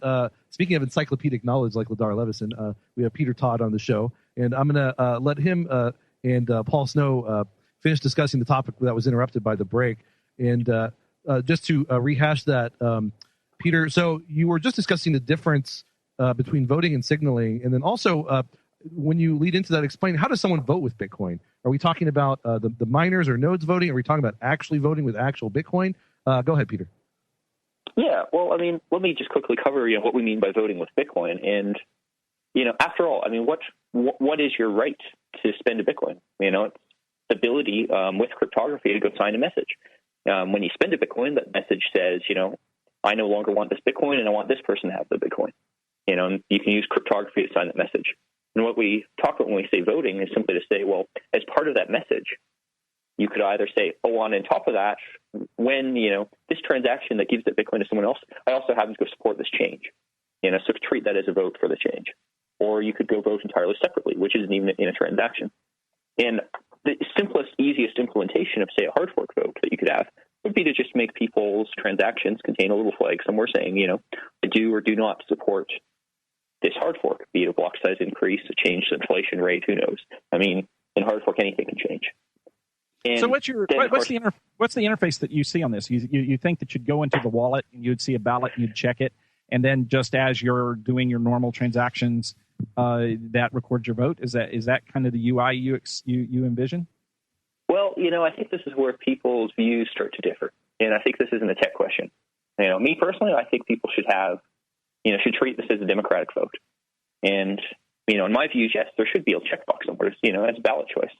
speaking of encyclopedic knowledge like Ladar Levison, we have Peter Todd on the show, and I'm going to let him and Paul Snow finish discussing the topic that was interrupted by the break. And just to rehash that, Peter, so you were just discussing the difference between voting and signaling, and then also when you lead into that, explain how does someone vote with Bitcoin? Are we talking about the miners or nodes voting? Are we talking about actually voting with actual Bitcoin? Go ahead, Peter. Yeah, well, I mean, let me just quickly cover what we mean by voting with Bitcoin. And after all, I mean, what is your right to spend a Bitcoin? It's the ability with cryptography to go sign a message. When you spend a Bitcoin, that message says, I no longer want this Bitcoin, and I want this person to have the Bitcoin. And you can use cryptography to sign that message. And what we talk about when we say voting is simply to say, well, as part of that message, you could either say, oh, on top of that, when, this transaction that gives that Bitcoin to someone else, I also happen to go support this change. So treat that as a vote for the change. Or you could go vote entirely separately, which isn't even in a transaction. And the simplest, easiest implementation of, say, a hard fork vote that you could have would be to just make people's transactions contain a little flag somewhere saying, I do or do not support this hard fork, be it a block size increase, a change to inflation rate, who knows? I mean, in hard fork, anything can change. And so what's the interface that you see on this? You think that you'd go into the wallet and you'd see a ballot and you'd check it, and then just as you're doing your normal transactions, that records your vote? Is that kind of the UI you envision? Well, I think this is where people's views start to differ, and I think this isn't a tech question. Me personally, I think people should should treat this as a democratic vote, and in my views, yes, there should be a checkbox somewhere, as a ballot choice.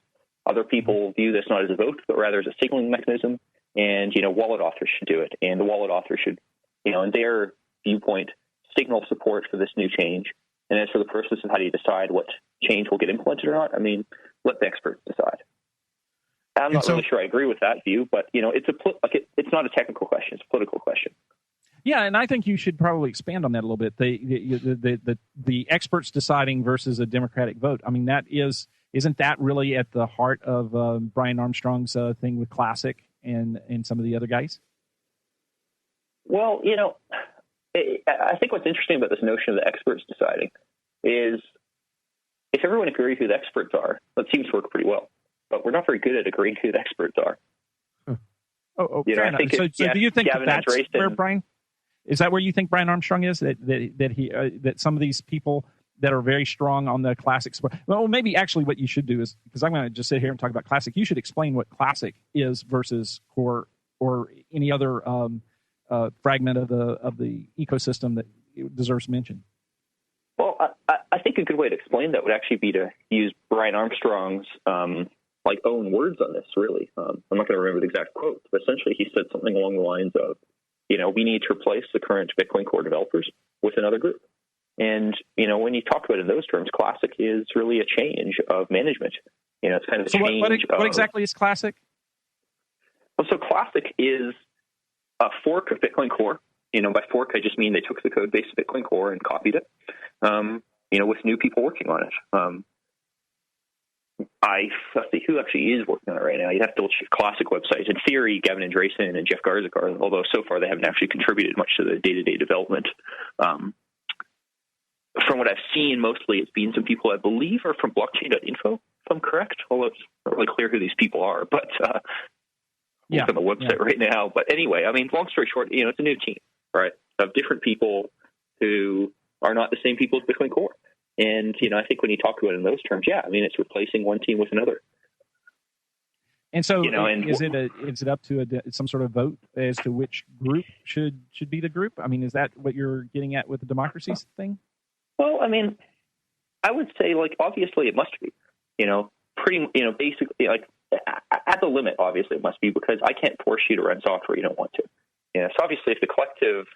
Other people view this not as a vote, but rather as a signaling mechanism, and wallet authors should do it, and the wallet authors should, in their viewpoint, signal support for this new change. And as for the process of how do you decide what change will get implemented or not, I mean, let the experts decide. I'm not really sure I agree with that view, but it's not a technical question; it's a political question. Yeah, and I think you should probably expand on that a little bit. The experts deciding versus a democratic vote. I mean, isn't that really at the heart of Brian Armstrong's thing with Classic and some of the other guys? Well, I think what's interesting about this notion of the experts deciding is if everyone agrees who the experts are, that seems to work pretty well. But we're not very good at agreeing who the experts are. Oh, fair enough. So do you think that's where Brian? Is that where you think Brian Armstrong is? That some of these people that are very strong on the Classic. Well, maybe actually what you should do is, because I'm going to just sit here and talk about Classic, you should explain what Classic is versus Core or any other fragment of the ecosystem that deserves mention. Well, I think a good way to explain that would actually be to use Brian Armstrong's own words on this, really. I'm not going to remember the exact quote, but essentially he said something along the lines of, we need to replace the current Bitcoin Core developers with another group. And, when you talk about it in those terms, Classic is really a change of management. It's kind of a change what exactly is Classic? Well, so Classic is a fork of Bitcoin Core. By fork, I just mean they took the code base of Bitcoin Core and copied it, with new people working on it. Let's see, who actually is working on it right now? You'd have to check Classic websites. In theory, Gavin Andresen and Jeff Garzik are, although so far they haven't actually contributed much to the day-to-day development. from what I've seen, mostly it's been some people I believe are from blockchain.info, if I'm correct, although it's not really clear who these people are, but look on the website right now. But anyway, I mean, long story short, it's a new team, right, of different people who are not the same people as Bitcoin Core. And, I think when you talk about it in those terms, I mean, it's replacing one team with another. And so, is it up to some sort of vote as to which group should be the group? I mean, is that what you're getting at with the democracy thing? Well, I mean, I would say, obviously it must be, basically, at the limit, obviously it must be, because I can't force you to run software you don't want to. So obviously if the collective,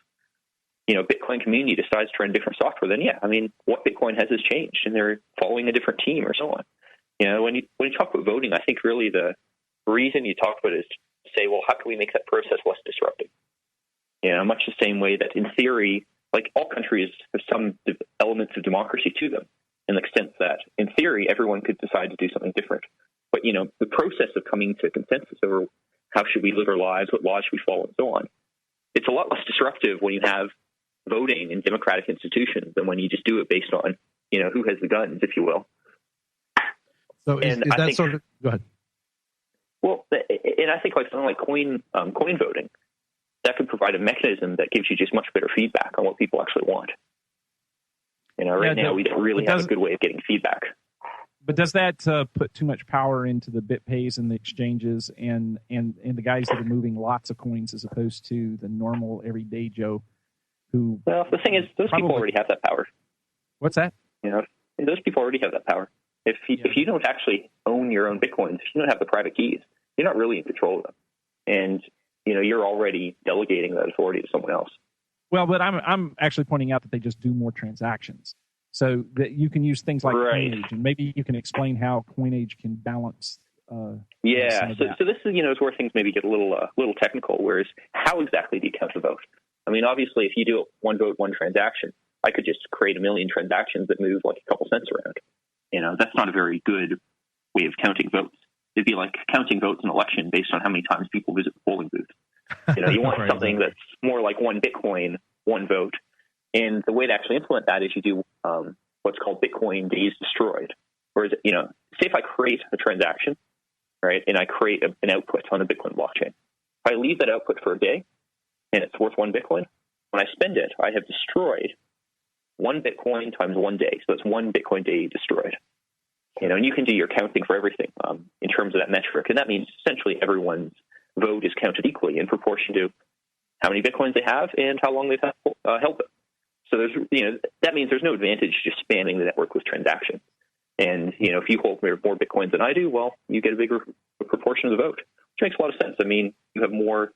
Bitcoin community decides to run different software, then I mean, what Bitcoin has changed, and they're following a different team or so on. When you talk about voting, I think really the reason you talk about it is to say, well, how can we make that process less disruptive? Much the same way that in theory, all countries have some elements of democracy to them, in the sense that in theory, everyone could decide to do something different. But, the process of coming to consensus over how should we live our lives, what laws should we follow, and so on, it's a lot less disruptive when you have voting in democratic institutions than when you just do it based on, who has the guns, if you will. So is that sort of... Go ahead. Well, and I think something like coin voting, that could provide a mechanism that gives you just much better feedback on what people actually want. Right now we don't really have a good way of getting feedback. But does that put too much power into the BitPays and the exchanges and the guys that are moving lots of coins as opposed to the normal everyday Joe who... Well, the thing is, those people already have that power. What's that? Those people already have that power. If you don't actually own your own Bitcoins, if you don't have the private keys, you're not really in control of them. And, you're already delegating that authority to someone else. Well, but I'm actually pointing out that they just do more transactions. So that you can use things like Coinage, and maybe you can explain how Coinage can balance. So this is where things maybe get a little technical. Whereas, how exactly do you count the vote? I mean, obviously, if you do one vote, one transaction, I could just create a million transactions that move a couple cents around. That's not a very good way of counting votes. It'd be like counting votes in an election based on how many times people visit the polling booth. You want something that's more like one Bitcoin, one vote. And the way to actually implement that is you do what's called Bitcoin days destroyed. Whereas, say if I create a transaction, right, and I create an output on the Bitcoin blockchain. If I leave that output for a day and it's worth one Bitcoin, when I spend it, I have destroyed one Bitcoin times 1 day. So that's one Bitcoin day destroyed. And you can do your counting for everything in terms of that metric. And that means essentially everyone's vote is counted equally in proportion to how many Bitcoins they have and how long they've held it. So that means there's no advantage just spanning the network with transactions. And, if you hold more Bitcoins than I do, well, you get a bigger proportion of the vote, which makes a lot of sense. I mean, you have more,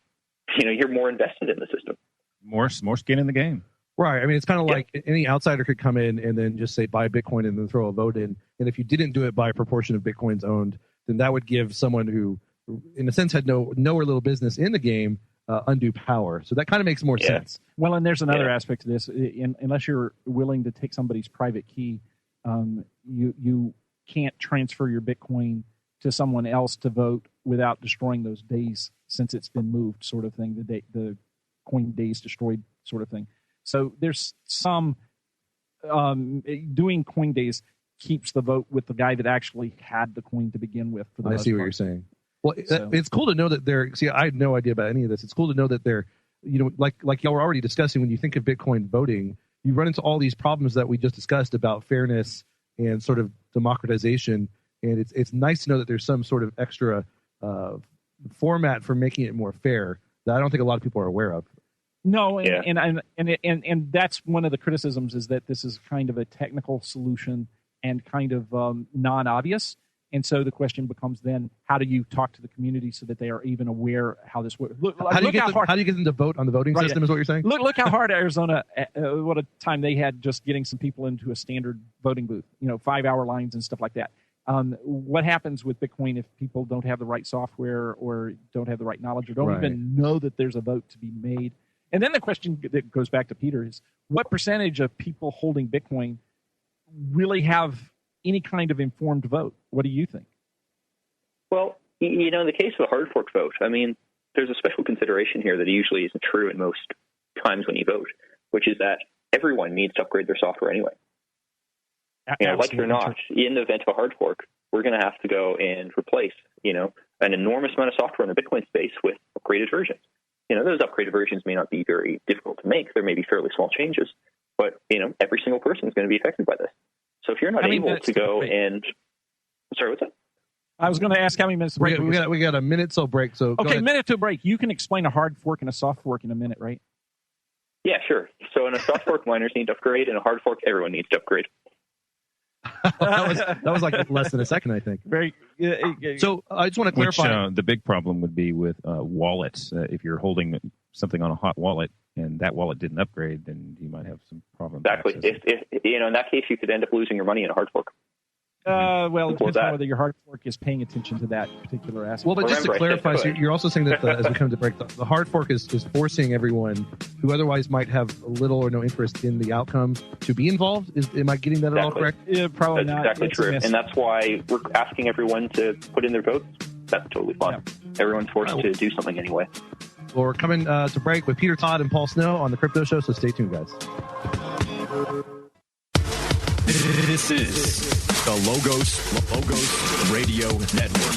you're more invested in the system. More skin in the game. Right. I mean, it's kind of like any outsider could come in and then just say buy Bitcoin and then throw a vote in. And if you didn't do it by a proportion of Bitcoins owned, then that would give someone who, in a sense, had no or little business in the game undue power. So that kind of makes more sense. Well, and there's another aspect to this. Unless you're willing to take somebody's private key, you can't transfer your Bitcoin to someone else to vote without destroying those days since it's been moved, sort of thing. The coin days destroyed, sort of thing. So there's some doing coin days keeps the vote with the guy that actually had the coin to begin with. For the I see what you're saying. Well, it's cool to know that they're. See, I had no idea about any of this. It's cool to know that they're, like y'all were already discussing. When you think of Bitcoin voting, you run into all these problems that we just discussed about fairness and sort of democratization. And it's nice to know that there's some sort of extra format for making it more fair that I don't think a lot of people are aware of. No, and that's one of the criticisms is that this is kind of a technical solution and kind of non-obvious. And so the question becomes then, how do you talk to the community so that they are even aware how this works? How do you get them to vote on the voting system is what you're saying? Look how hard Arizona, what a time they had just getting some people into a standard voting booth, 5-hour lines and stuff like that. What happens with Bitcoin if people don't have the right software or don't have the right knowledge or don't even know that there's a vote to be made? And then the question that goes back to Peter is, what percentage of people holding Bitcoin really have any kind of informed vote? What do you think? Well, in the case of a hard fork vote, I mean, there's a special consideration here that usually isn't true in most times when you vote, which is that everyone needs to upgrade their software anyway. Like it or not, in the event of a hard fork, we're going to have to go and replace, an enormous amount of software in the Bitcoin space with upgraded versions. Those upgraded versions may not be very difficult to make. There may be fairly small changes, but, every single person is going to be affected by this. So if you're not able to go and... Sorry, what's that? I was going to ask how many minutes to break. We got a minute till break. So okay, minute to break. You can explain a hard fork and a soft fork in a minute, right? Yeah, sure. So in a soft fork, miners need to upgrade, and a hard fork, everyone needs to upgrade. that was like less than a second, I think. So I just want to clarify. The big problem would be with wallets. If you're holding something on a hot wallet and that wallet didn't upgrade, then you might have some problems. Exactly. If in that case, you could end up losing your money in a hard fork. Well, it depends on whether your hard fork is paying attention to that particular aspect. Well, but just to clarify, so you're also saying that as we come to break, the hard fork is forcing everyone who otherwise might have little or no interest in the outcome to be involved? Am I getting that at all correct? Yeah, probably that's not. Exactly true. And that's why we're asking everyone to put in their votes. That's totally fine. Yeah. Everyone's forced to do something anyway. Well, we're coming to break with Peter Todd and Paul Snow on The Crypto Show, so stay tuned, guys. This is the Logos Radio Network.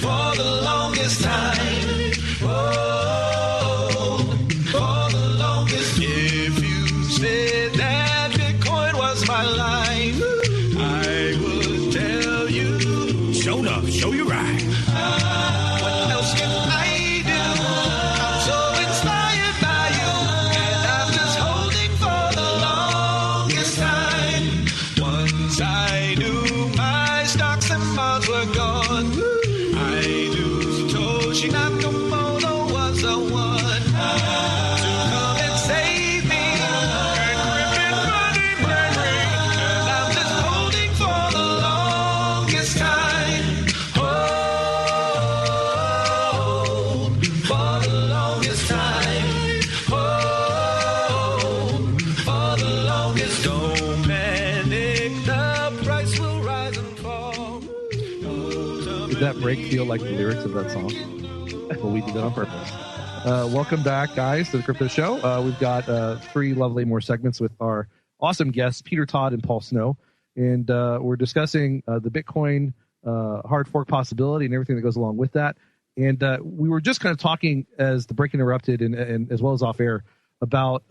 For the longest time, for the longest, if you said that Bitcoin was my life, I would tell you, show enough, show you right. What else can I do? I'm so inspired by you, and I'm just holding for the longest time. Once I knew my stocks and bonds were gone, I knew Satoshi Nakamoto was the one to come and save me. Encrypted money memory, and I'm just holding for the longest time. Hold for the longest time. Hold for the longest. Don't panic, the price will rise and fall. Did that break feel like the lyrics of that song? Well, we did that on purpose. Welcome back, guys, to the Crypto Show. We've got 3 lovely more segments with our awesome guests, Peter Todd and Paul Snow. And we're discussing the Bitcoin hard fork possibility and everything that goes along with that. And we were just kind of talking as the break interrupted and as well as off air about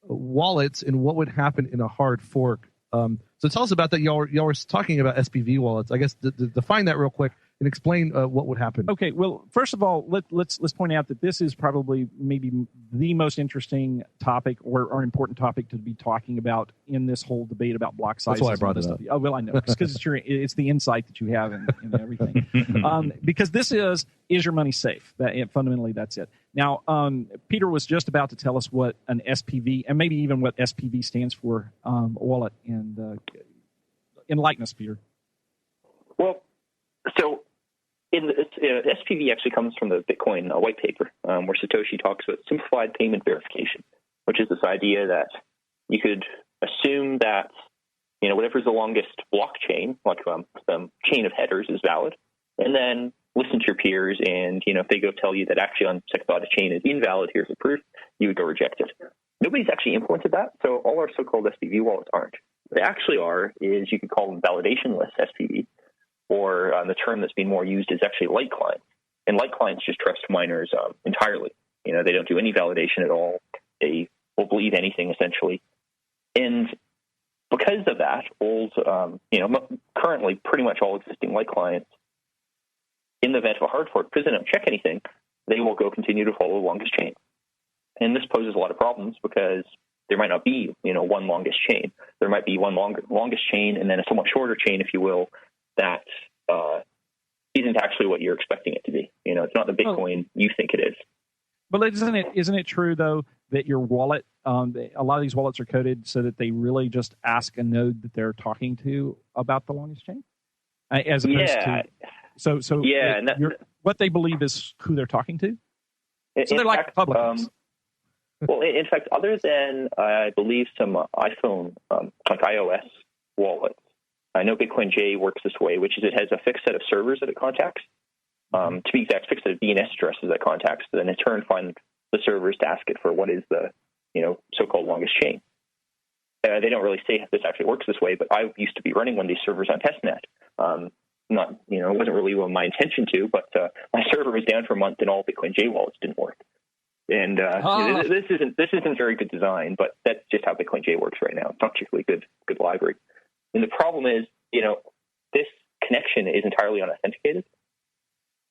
wallets and what would happen in a hard fork. So tell us about that. Y'all were talking about SPV wallets. I guess define that real quick and explain what would happen. Okay, well, first of all, let's point out that this is probably maybe the most interesting topic or important topic to be talking about in this whole debate about block sizes. That's why I brought it up. Oh, well, I know, because it's the insight that you have in everything. Because this is your money safe? Fundamentally, that's it. Now, Peter was just about to tell us what an SPV, and maybe even what SPV stands for, wallet, and enlighten us, Peter. Well, so SPV actually comes from the Bitcoin white paper, where Satoshi talks about simplified payment verification, which is this idea that you could assume that whatever's the longest blockchain, like some chain of headers, is valid, and then listen to your peers, and if they go tell you that actually on second thought a chain is invalid, here's the proof, you would go reject it. Nobody's actually implemented that, so all our so-called SPV wallets aren't. What they actually are is you could call them validationless SPV, or the term that's being more used is actually light clients. And light clients just trust miners entirely. They don't do any validation at all. They will believe anything, essentially. And because of that, currently pretty much all existing light clients, in the event of a hard fork, because they don't check anything, they will go continue to follow the longest chain. And this poses a lot of problems because there might not be, one longest chain. There might be one longest chain and then a somewhat shorter chain, if you will, that isn't actually what you're expecting it to be. It's not the Bitcoin you think it is. But isn't it true, though, that your wallet, a lot of these wallets are coded so that they really just ask a node that they're talking to about the longest chain? As opposed to... So yeah, what they believe is who they're talking to? So they're like Republicans. Well, in fact, other than, I believe, some iPhone, like iOS wallets, I know Bitcoin J works this way, which is it has a fixed set of servers that it contacts. To be exact, fix the DNS addresses that contacts, then in turn find the servers to ask it for what is the, so-called longest chain. They don't really say this actually works this way, but I used to be running one of these servers on testnet. It wasn't really my intention to, but my server was down for a month and all Bitcoin J wallets didn't work. And this isn't very good design, but that's just how Bitcoin J works right now. It's not particularly good library. And the problem is, this connection is entirely unauthenticated.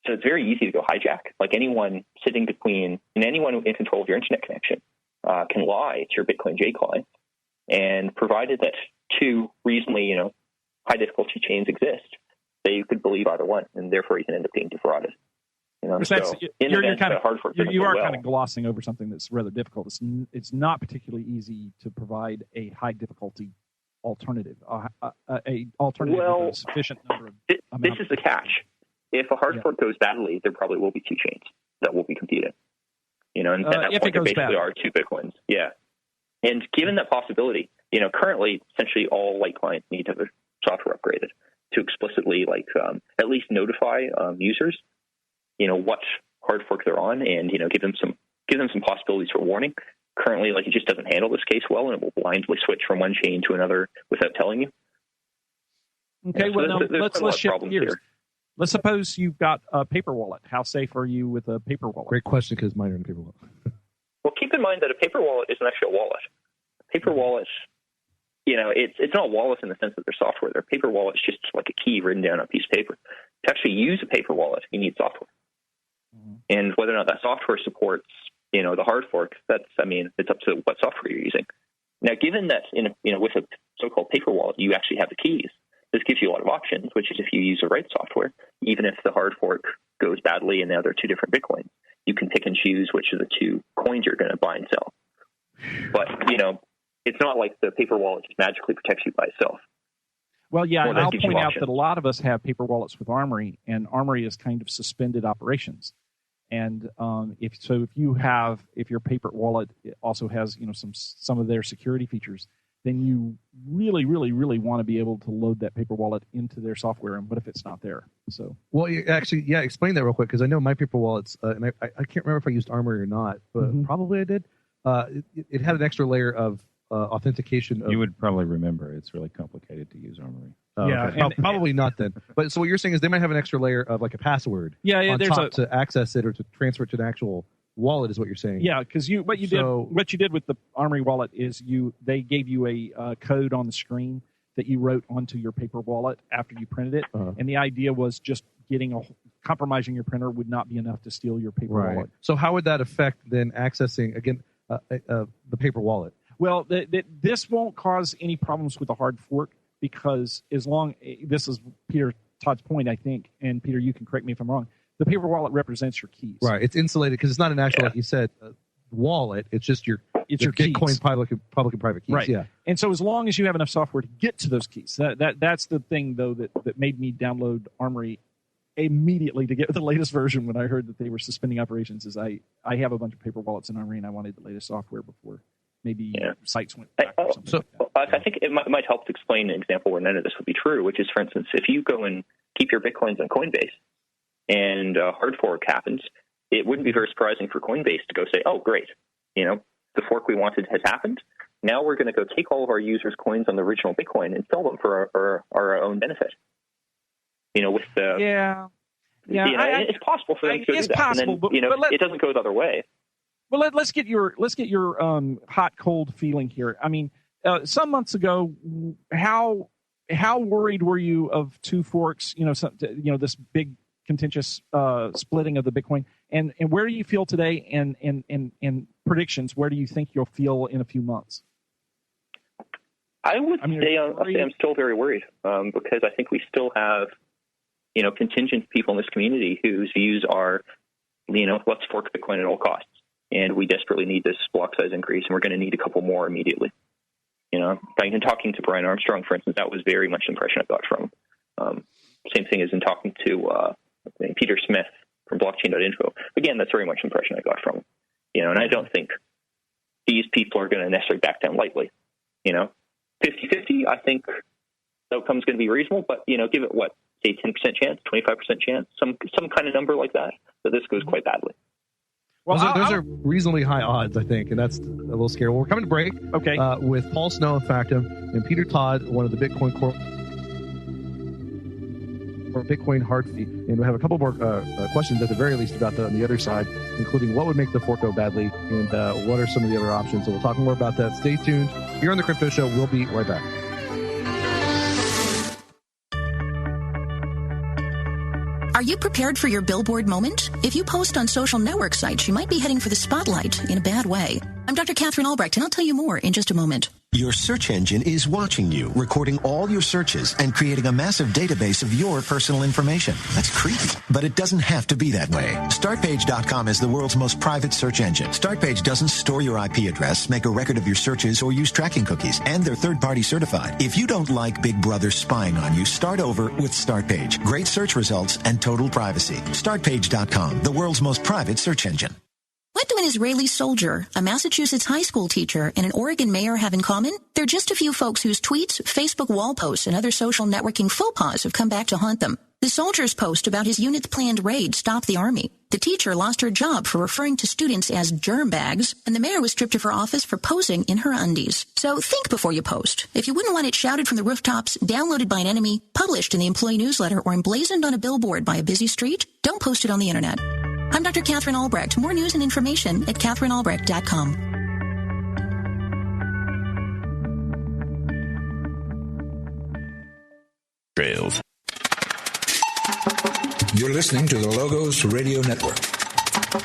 So it's very easy to go hijack. Like anyone sitting between, and anyone in control of your internet connection can lie to your Bitcoin J client. And provided that two reasonably, high difficulty chains exist, you could believe either one, and therefore you can end up being defrauded. You are kind of glossing over something that's rather difficult. It's not particularly easy to provide a high difficulty alternative, with a sufficient number of. This is the catch. If a hard fork goes badly, there probably will be two chains that will be competing. And at that point, there basically are two Bitcoins. Yeah. And given that possibility, currently, essentially all light clients need to have their software upgraded to explicitly, at least notify users, what hard fork they're on, and give them some possibilities for warning. Currently, it just doesn't handle this case well, and it will blindly switch from one chain to another without telling you. Okay, let's shift gears. Let's suppose you've got a paper wallet. How safe are you with a paper wallet? Great question, because mine are in a paper wallet. Well, keep in mind that a paper wallet isn't actually a wallet. A paper wallet, it's not a wallet in the sense that they're software. Their paper wallet is just like a key written down on a piece of paper. To actually use a paper wallet, you need software. Mm-hmm. And whether or not that software supports, the hard fork, it's up to what software you're using. Now, given that, with a so-called paper wallet, you actually have the keys, this gives you a lot of options, which is if you use the right software, even if the hard fork goes badly and now there are two different Bitcoins, you can pick and choose which of the two coins you're going to buy and sell. But, it's not like the paper wallet just magically protects you by itself. Well, yeah, and I'll point out that a lot of us have paper wallets with Armory, and Armory is kind of suspended operations. And if your paper wallet also has, some of their security features, then you really, really, really want to be able to load that paper wallet into their software. And what if it's not there? So, well, explain that real quick, because I know my paper wallets, and I can't remember if I used Armory or not, but probably I did. It had an extra layer of authentication. You would probably remember. It's really complicated to use Armory. Okay. Probably not then. But so what you're saying is they might have an extra layer of like a password on top to access it or to transfer it to an actual wallet is what you're saying. Yeah, because what you did with the Armory wallet is they gave you a code on the screen that you wrote onto your paper wallet after you printed it, and the idea was just compromising your printer would not be enough to steal your paper wallet. So how would that affect then accessing again the paper wallet? Well, this won't cause any problems with the hard fork, because this is Peter Todd's point, I think, and Peter, you can correct me if I'm wrong. The paper wallet represents your keys. Right. It's insulated because it's not an actual, like you said, wallet. It's just your Bitcoin keys. public and private keys. Right. Yeah. And so as long as you have enough software to get to those keys, that's the thing, though, that made me download Armory immediately to get the latest version when I heard that they were suspending operations. Is I have a bunch of paper wallets in Armory, and I wanted the latest software before maybe sites went back or something. I think it might help to explain an example where none of this would be true, which is, for instance, if you go and keep your Bitcoins on Coinbase and a hard fork happens, it wouldn't be very surprising for Coinbase to go say, oh, great, the fork we wanted has happened. Now we're going to go take all of our users' coins on the original Bitcoin and sell them for our own benefit. With the it's possible for them to do that. Possible, and then, it doesn't go the other way. Well, let's get your hot cold feeling here. I mean, some months ago, how worried were you of two forks? This big contentious splitting of the Bitcoin, and where do you feel today? And predictions, where do you think you'll feel in a few months? I would say I'm still very worried because I think we still have contingent people in this community whose views are let's fork Bitcoin at all costs. And we desperately need this block size increase, and we're going to need a couple more immediately. In talking to Brian Armstrong, for instance, that was very much the impression I got from him. Same thing as in talking to Peter Smith from blockchain.info. Again, that's very much the impression I got from him. And I don't think these people are going to necessarily back down lightly. 50-50, I think the outcome's going to be reasonable, but, give it, say 10% chance, 25% chance, some kind of number like that this goes quite badly. Well, those are reasonably high odds, I think, and that's a little scary. Well, we're coming to break with Paul Snow of Factom and Peter Todd, one of the Bitcoin Core or Bitcoin hard fee. And we have a couple more questions at the very least about that on the other side, including what would make the fork go badly and what are some of the other options. So we'll talk more about that. Stay tuned here on The Crypto Show. We'll be right back. Are you prepared for your billboard moment? If you post on social network sites, you might be heading for the spotlight in a bad way. I'm Dr. Catherine Albrecht, and I'll tell you more in just a moment. Your search engine is watching you, recording all your searches and creating a massive database of your personal information. That's creepy, but it doesn't have to be that way. Startpage.com is the world's most private search engine. Startpage doesn't store your IP address, make a record of your searches, or use tracking cookies, and they're third-party certified. If you don't like Big Brother spying on you, start over with Startpage. Great search results and total privacy. Startpage.com, the world's most private search engine. What do an Israeli soldier, a Massachusetts high school teacher, and an Oregon mayor have in common? They're just a few folks whose tweets, Facebook wall posts, and other social networking faux pas have come back to haunt them. The soldier's post about his unit's planned raid stopped the army. The teacher lost her job for referring to students as germ bags, and the mayor was stripped of her office for posing in her undies. So think before you post. If you wouldn't want it shouted from the rooftops, downloaded by an enemy, published in the employee newsletter, or emblazoned on a billboard by a busy street, don't post it on the internet. I'm Dr. Catherine Albrecht. More news and information at CatherineAlbrecht.com. Trails. You're listening to the Logos Radio Network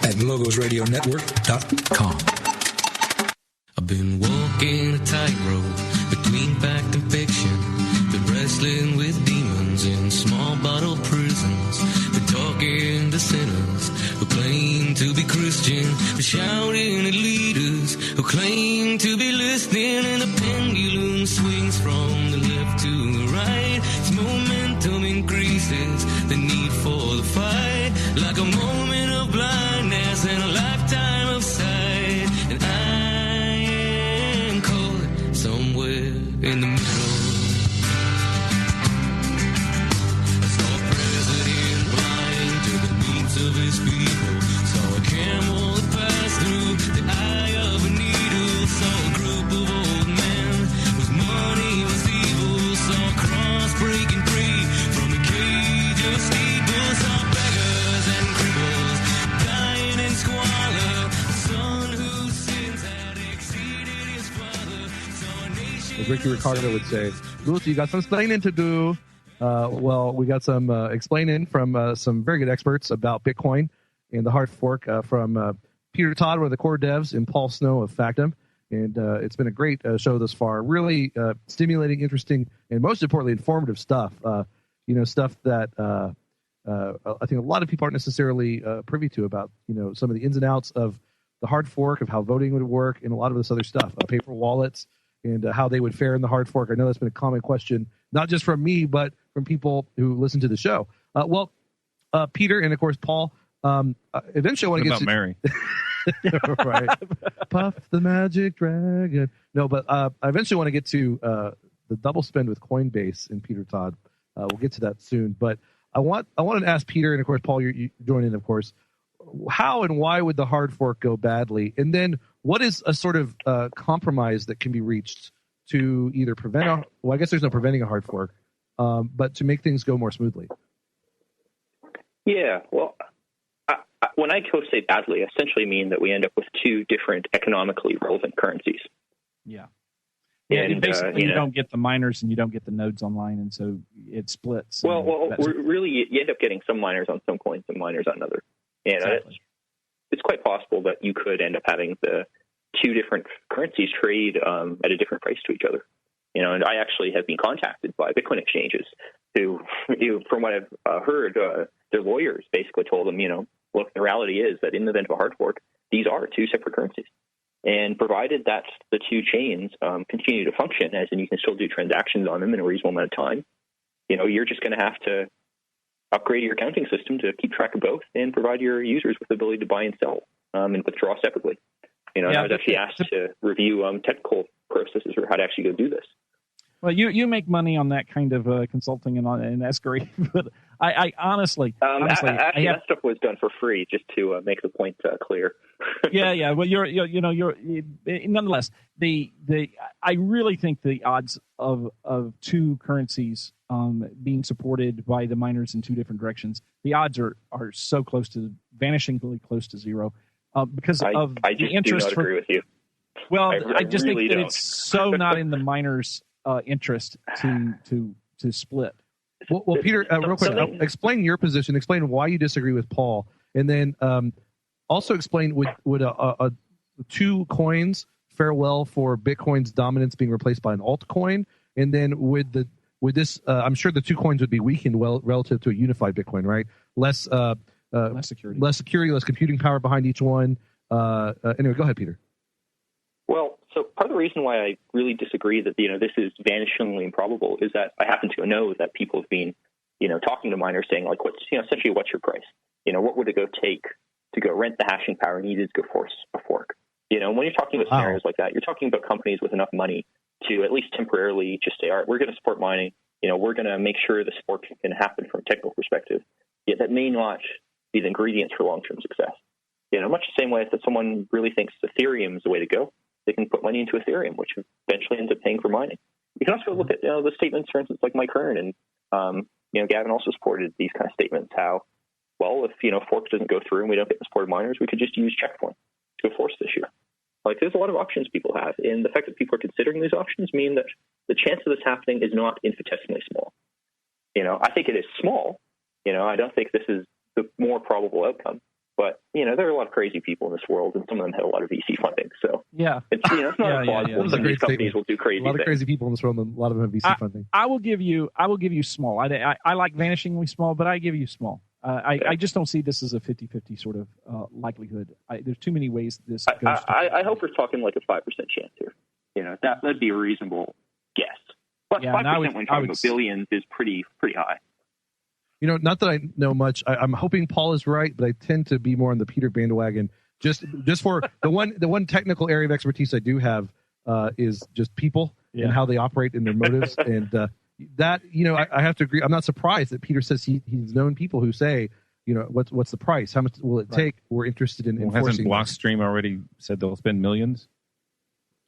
at LogosRadioNetwork.com. I've been walking a tightrope between fact and fiction, been wrestling with demons in small bottle prisons, been talking to sinners who claim to be Christian, been shouting at leaders who claim to be listening, and the pendulum swings from the left to the right. Its momentum increases the need for the fight, like a moment of blindness and a lifetime of sight, and I am caught somewhere in the middle. Of his people, saw a camel that passed through the eye of a needle, saw a group of old men whose money was evil, saw a cross breaking free from the cage of steeples, saw beggars and cripples dying in squalor, a son whose sins had exceeded his father, saw a nation. As Ricky Ricardo would say, Lucy, you got some explaining to do. Well, we got some explaining from some very good experts about Bitcoin and the hard fork from Peter Todd, one of the core devs, and Paul Snow of Factom. And it's been a great show thus far. Really stimulating, interesting, and most importantly, informative stuff. Stuff that I think a lot of people aren't necessarily privy to about, some of the ins and outs of the hard fork, of how voting would work, and a lot of this other stuff, paper wallets, and how they would fare in the hard fork. I know that's been a common question, not just from me, but from people who listen to the show. Peter and, of course, Paul, eventually I want to get to... Mary. Right. Puff the magic dragon. No, but I eventually want to get to the double spend with Coinbase and Peter Todd. We'll get to that soon. But I wanted to ask Peter, and, of course, Paul, you join in, of course, how and why would the hard fork go badly? And then what is a sort of compromise that can be reached to either prevent I guess there's no preventing a hard fork, but to make things go more smoothly? Yeah, well, when I say badly, I essentially mean that we end up with two different economically relevant currencies. Yeah. And basically, you don't get the miners and you don't get the nodes online, and so it splits. Well, really, you end up getting some miners on some coins and miners on other. And exactly. It's quite possible that you could end up having the two different currencies trade at a different price to each other. And I actually have been contacted by Bitcoin exchanges who, from what I've heard, their lawyers basically told them, look, the reality is that in the event of a hard fork, these are two separate currencies. And provided that the two chains continue to function, as in you can still do transactions on them in a reasonable amount of time, you're just going to have to upgrade your accounting system to keep track of both and provide your users with the ability to buy and sell and withdraw separately. I was actually asked to review technical processes for how to actually go do this. Well, you make money on that kind of consulting and that's great. But I honestly, actually, that stuff was done for free, just to make the point clear. yeah. Well, you're nonetheless. I really think the odds of two currencies being supported by the miners in two different directions, the odds are so close to vanishingly close to zero, because of I just the interest. do not agree with you. Well, I just really think that don't. it's so not in the miners' interest to split. Well, Peter, real quick, explain your position. Explain why you disagree with Paul, and then also explain would a two coins fare well for Bitcoin's dominance being replaced by an altcoin, and then would this? I'm sure the two coins would be weakened relative to a unified Bitcoin, right? Less security, less computing power behind each one. Anyway, go ahead, Peter. Well, so part of the reason why I really disagree that this is vanishingly improbable is that I happen to know that people have been talking to miners saying like essentially what's your price? What would it take to go rent the hashing power needed to go force a fork? When you're talking about scenarios like that, you're talking about companies with enough money to at least temporarily just say, all right, we're going to support mining. We're going to make sure the support can happen from a technical perspective. Yet that may not be the ingredients for long-term success. Much the same way that someone really thinks Ethereum is the way to go, they can put money into Ethereum, which eventually ends up paying for mining. You can also look at the statements, for instance, like Mike Hearn and Gavin also supported these kind of statements. How, well, if fork doesn't go through and we don't get the support of miners, we could just use Checkpoint to go force this year. Like, there's a lot of options people have, and the fact that people are considering these options mean that the chance of this happening is not infinitesimally small. I think it is small. I don't think this is the more probable outcome. But, there are a lot of crazy people in this world, and some of them have a lot of VC funding. So, it's not implausible that these companies will do crazy things. A lot of crazy people in this world, and a lot of them have VC funding. I will give you small. I like vanishingly small, but I give you small. I just don't see this as a 50-50 sort of likelihood. There's too many ways that this goes. I hope we're talking like a 5% chance here. That'd be a reasonable guess. But 5% when talking about billions is pretty high. Not that I know much. I'm hoping Paul is right, but I tend to be more on the Peter bandwagon. Just for the one technical area of expertise I do have is just people and how they operate in their motives, and that I have to agree. I'm not surprised that Peter says he's known people who say, what's the price? How much will it take? We're interested in enforcing. Hasn't Blockstream already said they'll spend millions?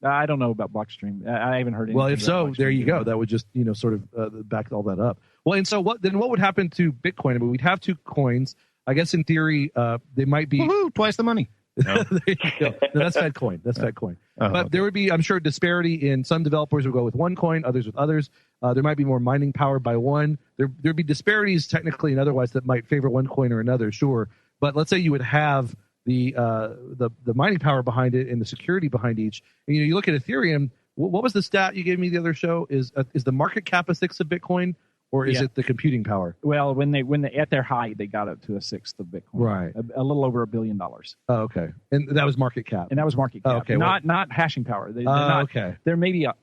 I don't know about Blockstream. I haven't heard anything. Well, if so, there you go. That would just sort of back all that up. Well, and so what would happen to Bitcoin? I mean, we'd have two coins. I guess in theory, they might be twice the money. No. There you go. No, that's Fedcoin. That's Fedcoin. But there would be, I'm sure, disparity in some developers would go with one coin, others with others. There might be more mining power by one. There'd be disparities technically and otherwise that might favor one coin or another, sure. But let's say you would have the mining power behind it and the security behind each. And, you look at Ethereum. What was the stat you gave me the other show? Is the market cap a sixth of Bitcoin? Or is it the computing power? Well, when they at their height, they got up to a sixth of Bitcoin. Right. A little over $1 billion. Oh, okay. And that was market cap. And that was market cap. Oh, okay. Not hashing power. They're not, okay. There may be a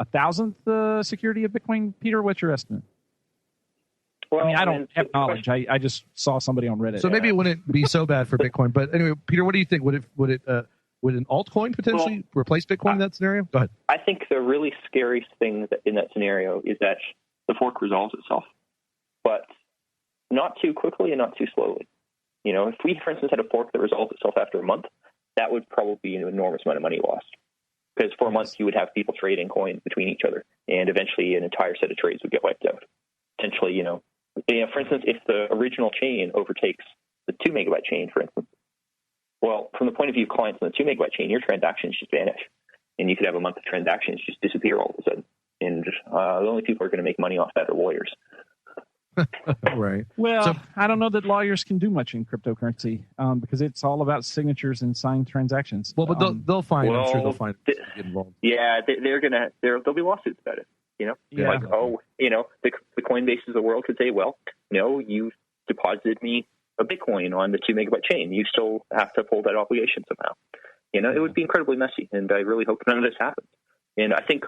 thousandth security of Bitcoin. Peter, what's your estimate? Well, I don't have knowledge. I just saw somebody on Reddit. So maybe it wouldn't be so bad for Bitcoin. But anyway, Peter, what do you think? Would an altcoin potentially replace Bitcoin in that scenario? Go ahead. I think the really scary thing in that scenario is that the fork resolves itself. But not too quickly and not too slowly. If we, for instance, had a fork that resolved itself after a month, that would probably be an enormous amount of money lost. Because for a month, you would have people trading coins between each other, and eventually an entire set of trades would get wiped out. Potentially, for instance, if the original chain overtakes the 2 megabyte chain, for instance, well, from the point of view of clients on the 2 megabyte chain, your transactions just vanish. And you could have a month of transactions just disappear all of a sudden. And the only people who are going to make money off that are lawyers. Right. Well, I don't know that lawyers can do much in cryptocurrency because it's all about signatures and signed transactions. Well, but they'll find. I'm sure they'll find get involved. Yeah, there'll be lawsuits about it. Yeah. Like, the Coinbases of the world could say, well, no, you deposited me a Bitcoin on the 2 megabyte chain. You still have to uphold that obligation somehow. It would be incredibly messy, and I really hope none of this happens. And I think,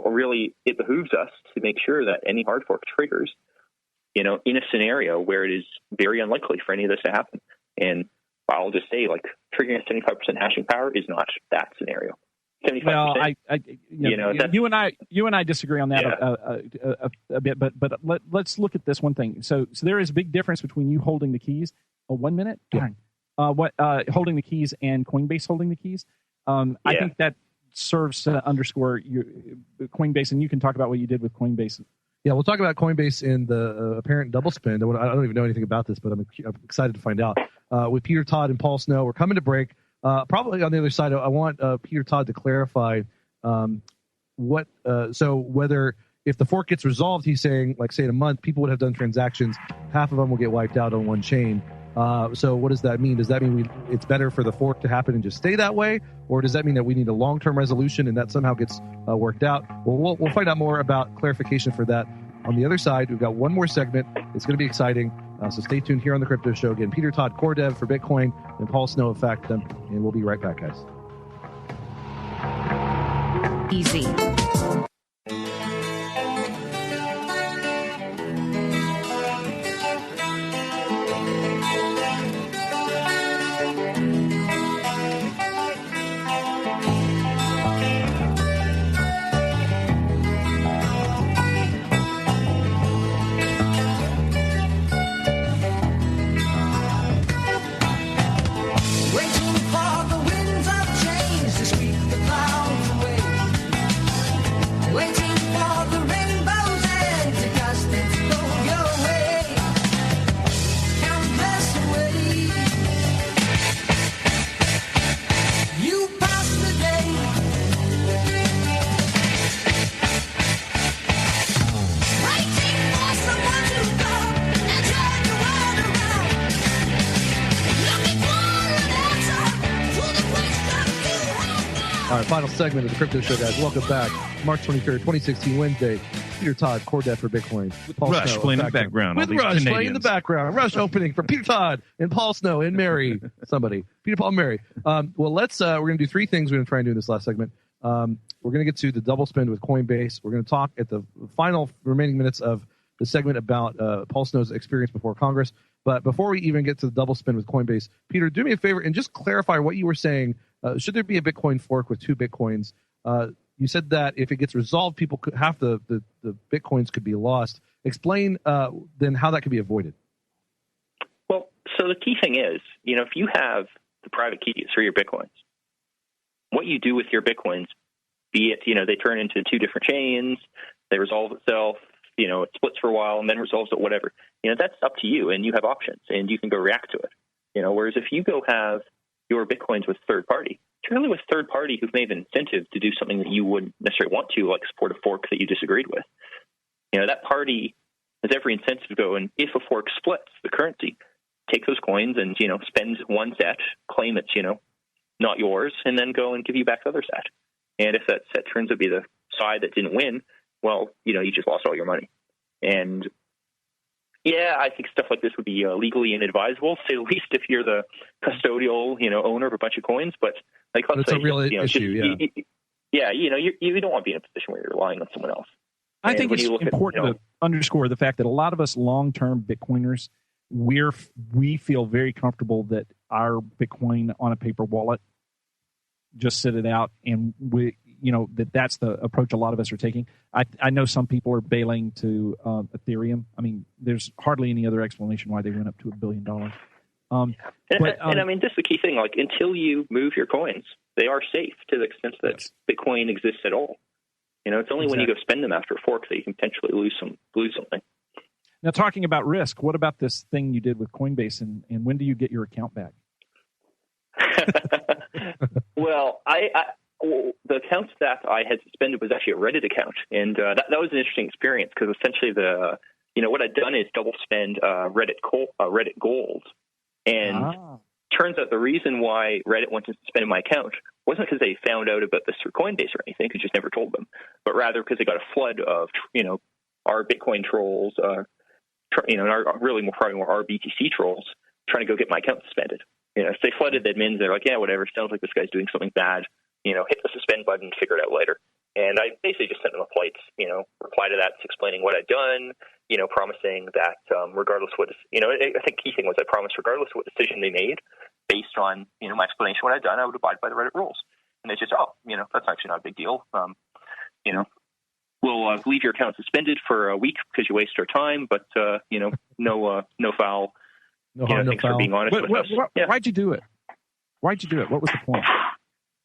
really it behooves us to make sure that any hard fork triggers in a scenario where it is very unlikely for any of this to happen. And I'll just say, like, triggering a 75% hashing power is not that scenario. 75%. Well, you and I disagree on that a bit, but let's look at this one thing. So there is a big difference between you holding the keys. 1 minute, darn. Holding the keys and Coinbase holding the keys. I think that serves to underscore your Coinbase, and you can talk about what you did with Coinbase. Yeah, we'll talk about Coinbase in the apparent double spend. I don't even know anything about this, but I'm excited to find out. With Peter Todd and Paul Snow, we're coming to break. Probably on the other side, I want Peter Todd to clarify whether if the fork gets resolved, he's saying, like, say in a month, people would have done transactions. Half of them will get wiped out on one chain. So what does that mean? Does that mean it's better for the fork to happen and just stay that way? Or does that mean that we need a long-term resolution and that somehow gets worked out? Well, we'll find out more about clarification for that on the other side. We've got one more segment. It's going to be exciting. So stay tuned here on The Crypto Show. Again, Peter Todd, Core Dev for Bitcoin, and Paul Snow of Factom. And we'll be right back, guys. Easy. Waiting for the winds of change to sweep the clouds away. Waiting for the rainbow's end to cast its go your way. Countless away. You pass the day. Waiting for someone to come and turn the world around. Looking for an answer to the question you have. All right, final segment of The Crypto Show, guys. Welcome back. March 23rd, 2016, Wednesday. Peter Todd, Core Dev for Bitcoin. Paul Rush Snow, playing in the Factom. background. With all these Rush playing in Canadians. the background. Rush opening for Peter Todd and Paul Snow and Mary. Somebody. Peter, Paul, and Mary. Well, we're going to do three things we're going to try and do in this last segment. We're going to get to the double spend with Coinbase. We're going to talk at the final remaining minutes of the segment about Paul Snow's experience before Congress. But before we even get to the double spend with Coinbase, Peter, do me a favor and just clarify what you were saying. Should there be a Bitcoin fork with two Bitcoins? You said that if it gets resolved, people could half the Bitcoins could be lost. Explain then how that could be avoided. Well, so the key thing is, if you have the private keys for your Bitcoins, what you do with your Bitcoins, be it, they turn into two different chains, they resolve itself, it splits for a while and then resolves it, whatever. That's up to you, and you have options, and you can go react to it. Whereas if you go have your Bitcoins with third party, generally with third party who may have an incentive to do something that you wouldn't necessarily want to, like support a fork that you disagreed with. That party has every incentive to go, and if a fork splits the currency, take those coins and, spend one set, claim it's, not yours, and then go and give you back the other set. And if that set turns out to be the side that didn't win, well, you just lost all your money. And yeah, I think stuff like this would be legally inadvisable, to say the least, if you're the custodial, owner of a bunch of coins. But like, let's say, it's a real issue, you don't want to be in a position where you're relying on someone else. I think it's important to underscore the fact that a lot of us long-term Bitcoiners, we feel very comfortable that our Bitcoin on a paper wallet, just sit it out, and that's the approach a lot of us are taking. I know some people are bailing to Ethereum. I mean, there's hardly any other explanation why they went up to $1 billion. I mean, this is the key thing. Like, until you move your coins, they are safe to the extent that Bitcoin exists at all. It's only when you go spend them after a fork that you can potentially lose something. Now, talking about risk, what about this thing you did with Coinbase, and when do you get your account back? Well, the account that I had suspended was actually a Reddit account, and that was an interesting experience because essentially what I'd done is double spend Reddit Gold, and turns out the reason why Reddit wanted to suspend my account wasn't because they found out about this through Coinbase or anything, because just never told them, but rather because they got a flood of our Bitcoin trolls, probably more our BTC trolls trying to go get my account suspended. So they flooded the admins. They're like, yeah, whatever. Sounds like this guy's doing something bad. Hit the suspend button and figure it out later. And I basically just sent them a polite, reply to that, explaining what I'd done, promising that regardless what, I think key thing was I promised regardless of what decision they made, based on, my explanation of what I'd done, I would abide by the Reddit rules. And they just, that's actually not a big deal. We'll leave your account suspended for a week because you waste our time, but, no foul. No harm, no thanks foul. for being honest with us. Why'd you do it? What was the point?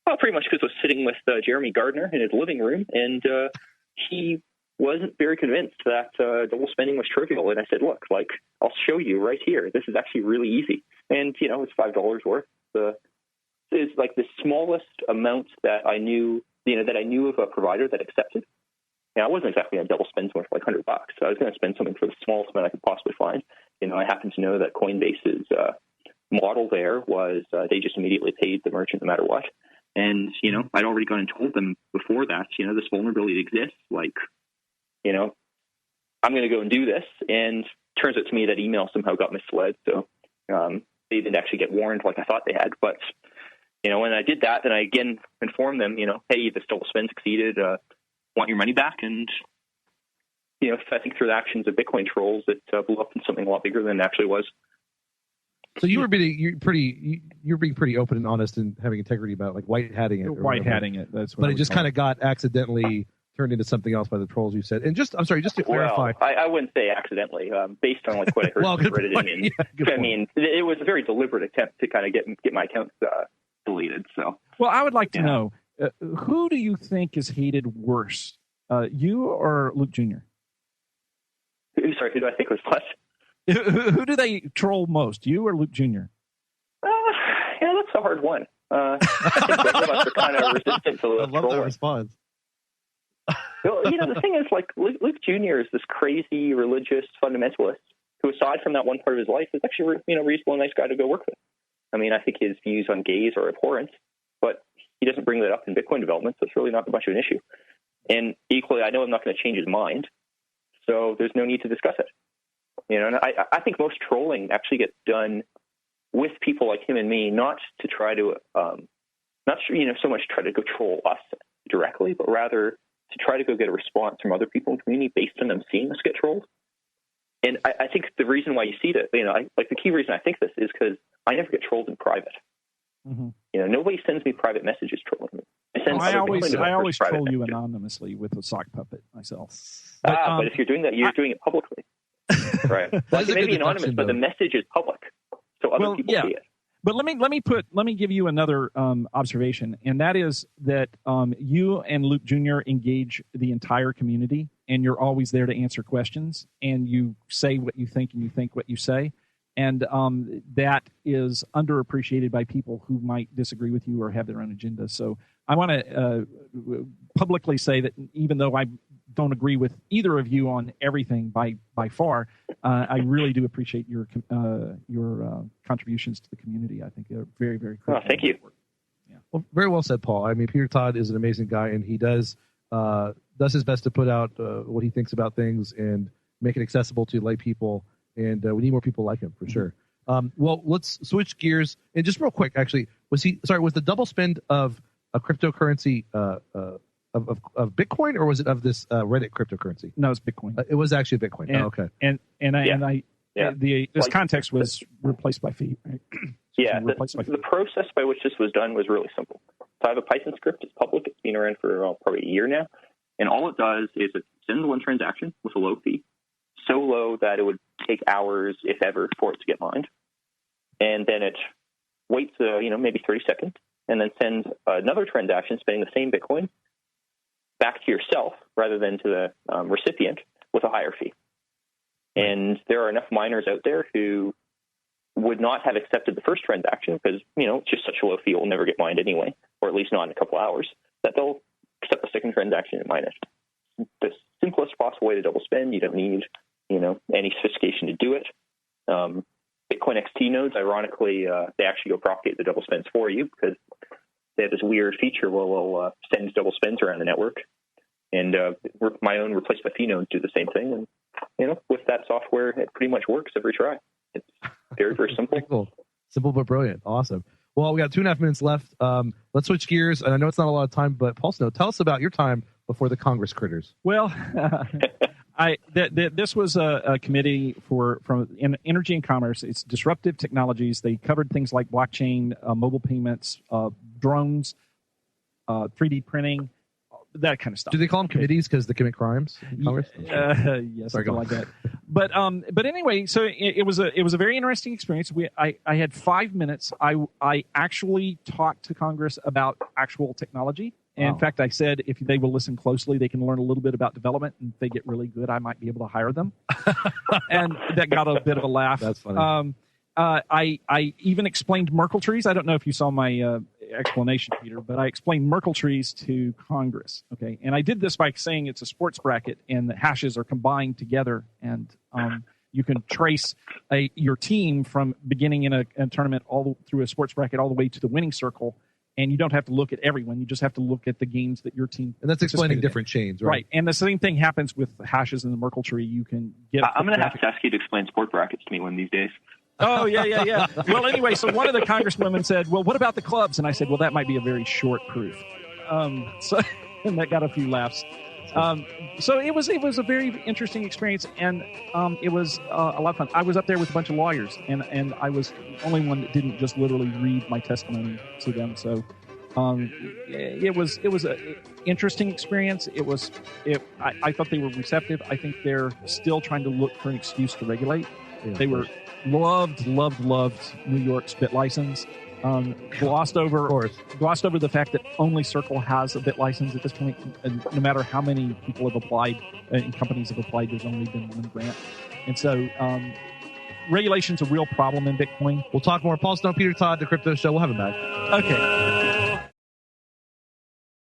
Well, pretty much because I was sitting with Jeremy Gardner in his living room, and he wasn't very convinced that double spending was trivial. And I said, look, I'll show you right here. This is actually really easy. And, it's $5 worth. It's like the smallest amount that I knew, of a provider that accepted. I wasn't exactly going to double spend somewhere for $100. So I was going to spend something for the smallest amount I could possibly find. I happen to know that Coinbase's model there was they just immediately paid the merchant no matter what. And, I'd already gone and told them before that, this vulnerability exists. I'm going to go and do this. And turns out to me that email somehow got misled. So they didn't actually get warned like I thought they had. But, when I did that, then I again informed them, hey, this double spend succeeded. Want your money back. And, I think through the actions of Bitcoin trolls, it blew up into something a lot bigger than it actually was. So you're being pretty open and honest and having integrity about white hatting it. White hatting it. That's what but it just kind of got accidentally turned into something else by the trolls you said. And just to clarify. Well, I wouldn't say accidentally, based on what I heard from Reddit. It was a very deliberate attempt to kind of get my accounts deleted. So. Well, I would like to know, who do you think is hated worse, you or Luke Jr.? Sorry, who do I think was less? Who do they troll most, you or Luke Jr.? That's a hard one. I think both of us are kind of resistant to I love trolling. that response. Well, the thing is, Luke Jr. is this crazy religious fundamentalist who, aside from that one part of his life, is actually, reasonable, nice guy to go work with. I think his views on gays are abhorrent, but he doesn't bring that up in Bitcoin development, so it's really not much of an issue. And equally, I know I'm not going to change his mind, so there's no need to discuss it. And I think most trolling actually gets done with people like him and me, not to try to, so much try to go troll us directly, but rather to try to go get a response from other people in the community based on them seeing us get trolled. And I think the reason why you see that, the key reason I think this is because I never get trolled in private. Mm-hmm. Nobody sends me private messages trolling me. I always troll you anonymously with a sock puppet myself. But if you're doing that, you're doing it publicly. Right. It may be anonymous, but the message is public, so other people see it. But let me give you another observation, and that is that you and Luke Jr. engage the entire community, and you're always there to answer questions, and you say what you think, and you think what you say, and that is underappreciated by people who might disagree with you or have their own agenda. So I want to publicly say that even though I don't agree with either of you on everything by far, I really do appreciate your contributions to the community. I think they're very, very critical. Oh, thank you. Yeah. Well, very well said, Paul. Peter Todd is an amazing guy, and he does his best to put out what he thinks about things and make it accessible to lay people. And we need more people like him for sure. Well, let's switch gears. And just real quick, actually, was the double spend of a cryptocurrency of Bitcoin, or was it of this Reddit cryptocurrency? No, it's Bitcoin. It was actually Bitcoin. Okay. This context was replaced by fee. Right? Yeah, the process by which this was done was really simple. So I have a Python script. It's public. It's been around for probably a year now. And all it does is it sends one transaction with a low fee, so low that it would take hours, if ever, for it to get mined. And then it waits, maybe 30 seconds, and then sends another transaction spending the same Bitcoin back to yourself rather than to the recipient with a higher fee. And there are enough miners out there who would not have accepted the first transaction because, it's just such a low fee, it will never get mined anyway, or at least not in a couple hours, that they'll accept the second transaction and mine it. The simplest possible way to double spend. You don't need, any sophistication to do it. Bitcoin XT nodes, ironically, they actually go propagate the double spends for you because they have this weird feature where they'll send double spends around the network. And my own replaced by fee nodes do the same thing. And, with that software, it pretty much works every try. It's very, very simple. Cool. Simple but brilliant. Awesome. Well, we got 2.5 minutes left. Let's switch gears. And I know it's not a lot of time, but Paul Snow, tell us about your time before the Congress critters. Well, this was a committee from Energy and Commerce. It's disruptive technologies. They covered things like blockchain, mobile payments, drones, 3D printing, that kind of stuff. Do they call them committees because they commit crimes in Congress? Yes, something like that. But anyway, so it was a very interesting experience. I had 5 minutes. I actually talked to Congress about actual technology. And in fact, I said if they will listen closely, they can learn a little bit about development. And if they get really good, I might be able to hire them. And that got a bit of a laugh. That's funny. I even explained Merkle trees. I don't know if you saw my explanation, Peter, but I explained Merkle trees to Congress. Okay, and I did this by saying it's a sports bracket, and the hashes are combined together, and you can trace your team from beginning in a tournament all through a sports bracket all the way to the winning circle. And you don't have to look at everyone. You just have to look at the games that your team. And that's explaining different chains, right? Right. And the same thing happens with hashes in the Merkle tree. You can get. I'm going to have to ask you to explain sport brackets to me one of these days. Oh, yeah. Well, anyway, so one of the congresswomen said, well, what about the clubs? And I said, well, that might be a very short proof. And that got a few laughs. So it was a very interesting experience, and it was a lot of fun. I was up there with a bunch of lawyers, and I was the only one that didn't just literally read my testimony to them. So it was an interesting experience. I thought they were receptive. I think they're still trying to look for an excuse to regulate. Yeah, they were loved New York's bit license. Glossed over the fact that only Circle has a bit license at this point, and no matter how many people have applied and companies have applied, there's only been one grant. And so regulation's a real problem in Bitcoin. We'll talk more. Paul Stone, Peter Todd, The Crypto Show. We'll have him back. Okay.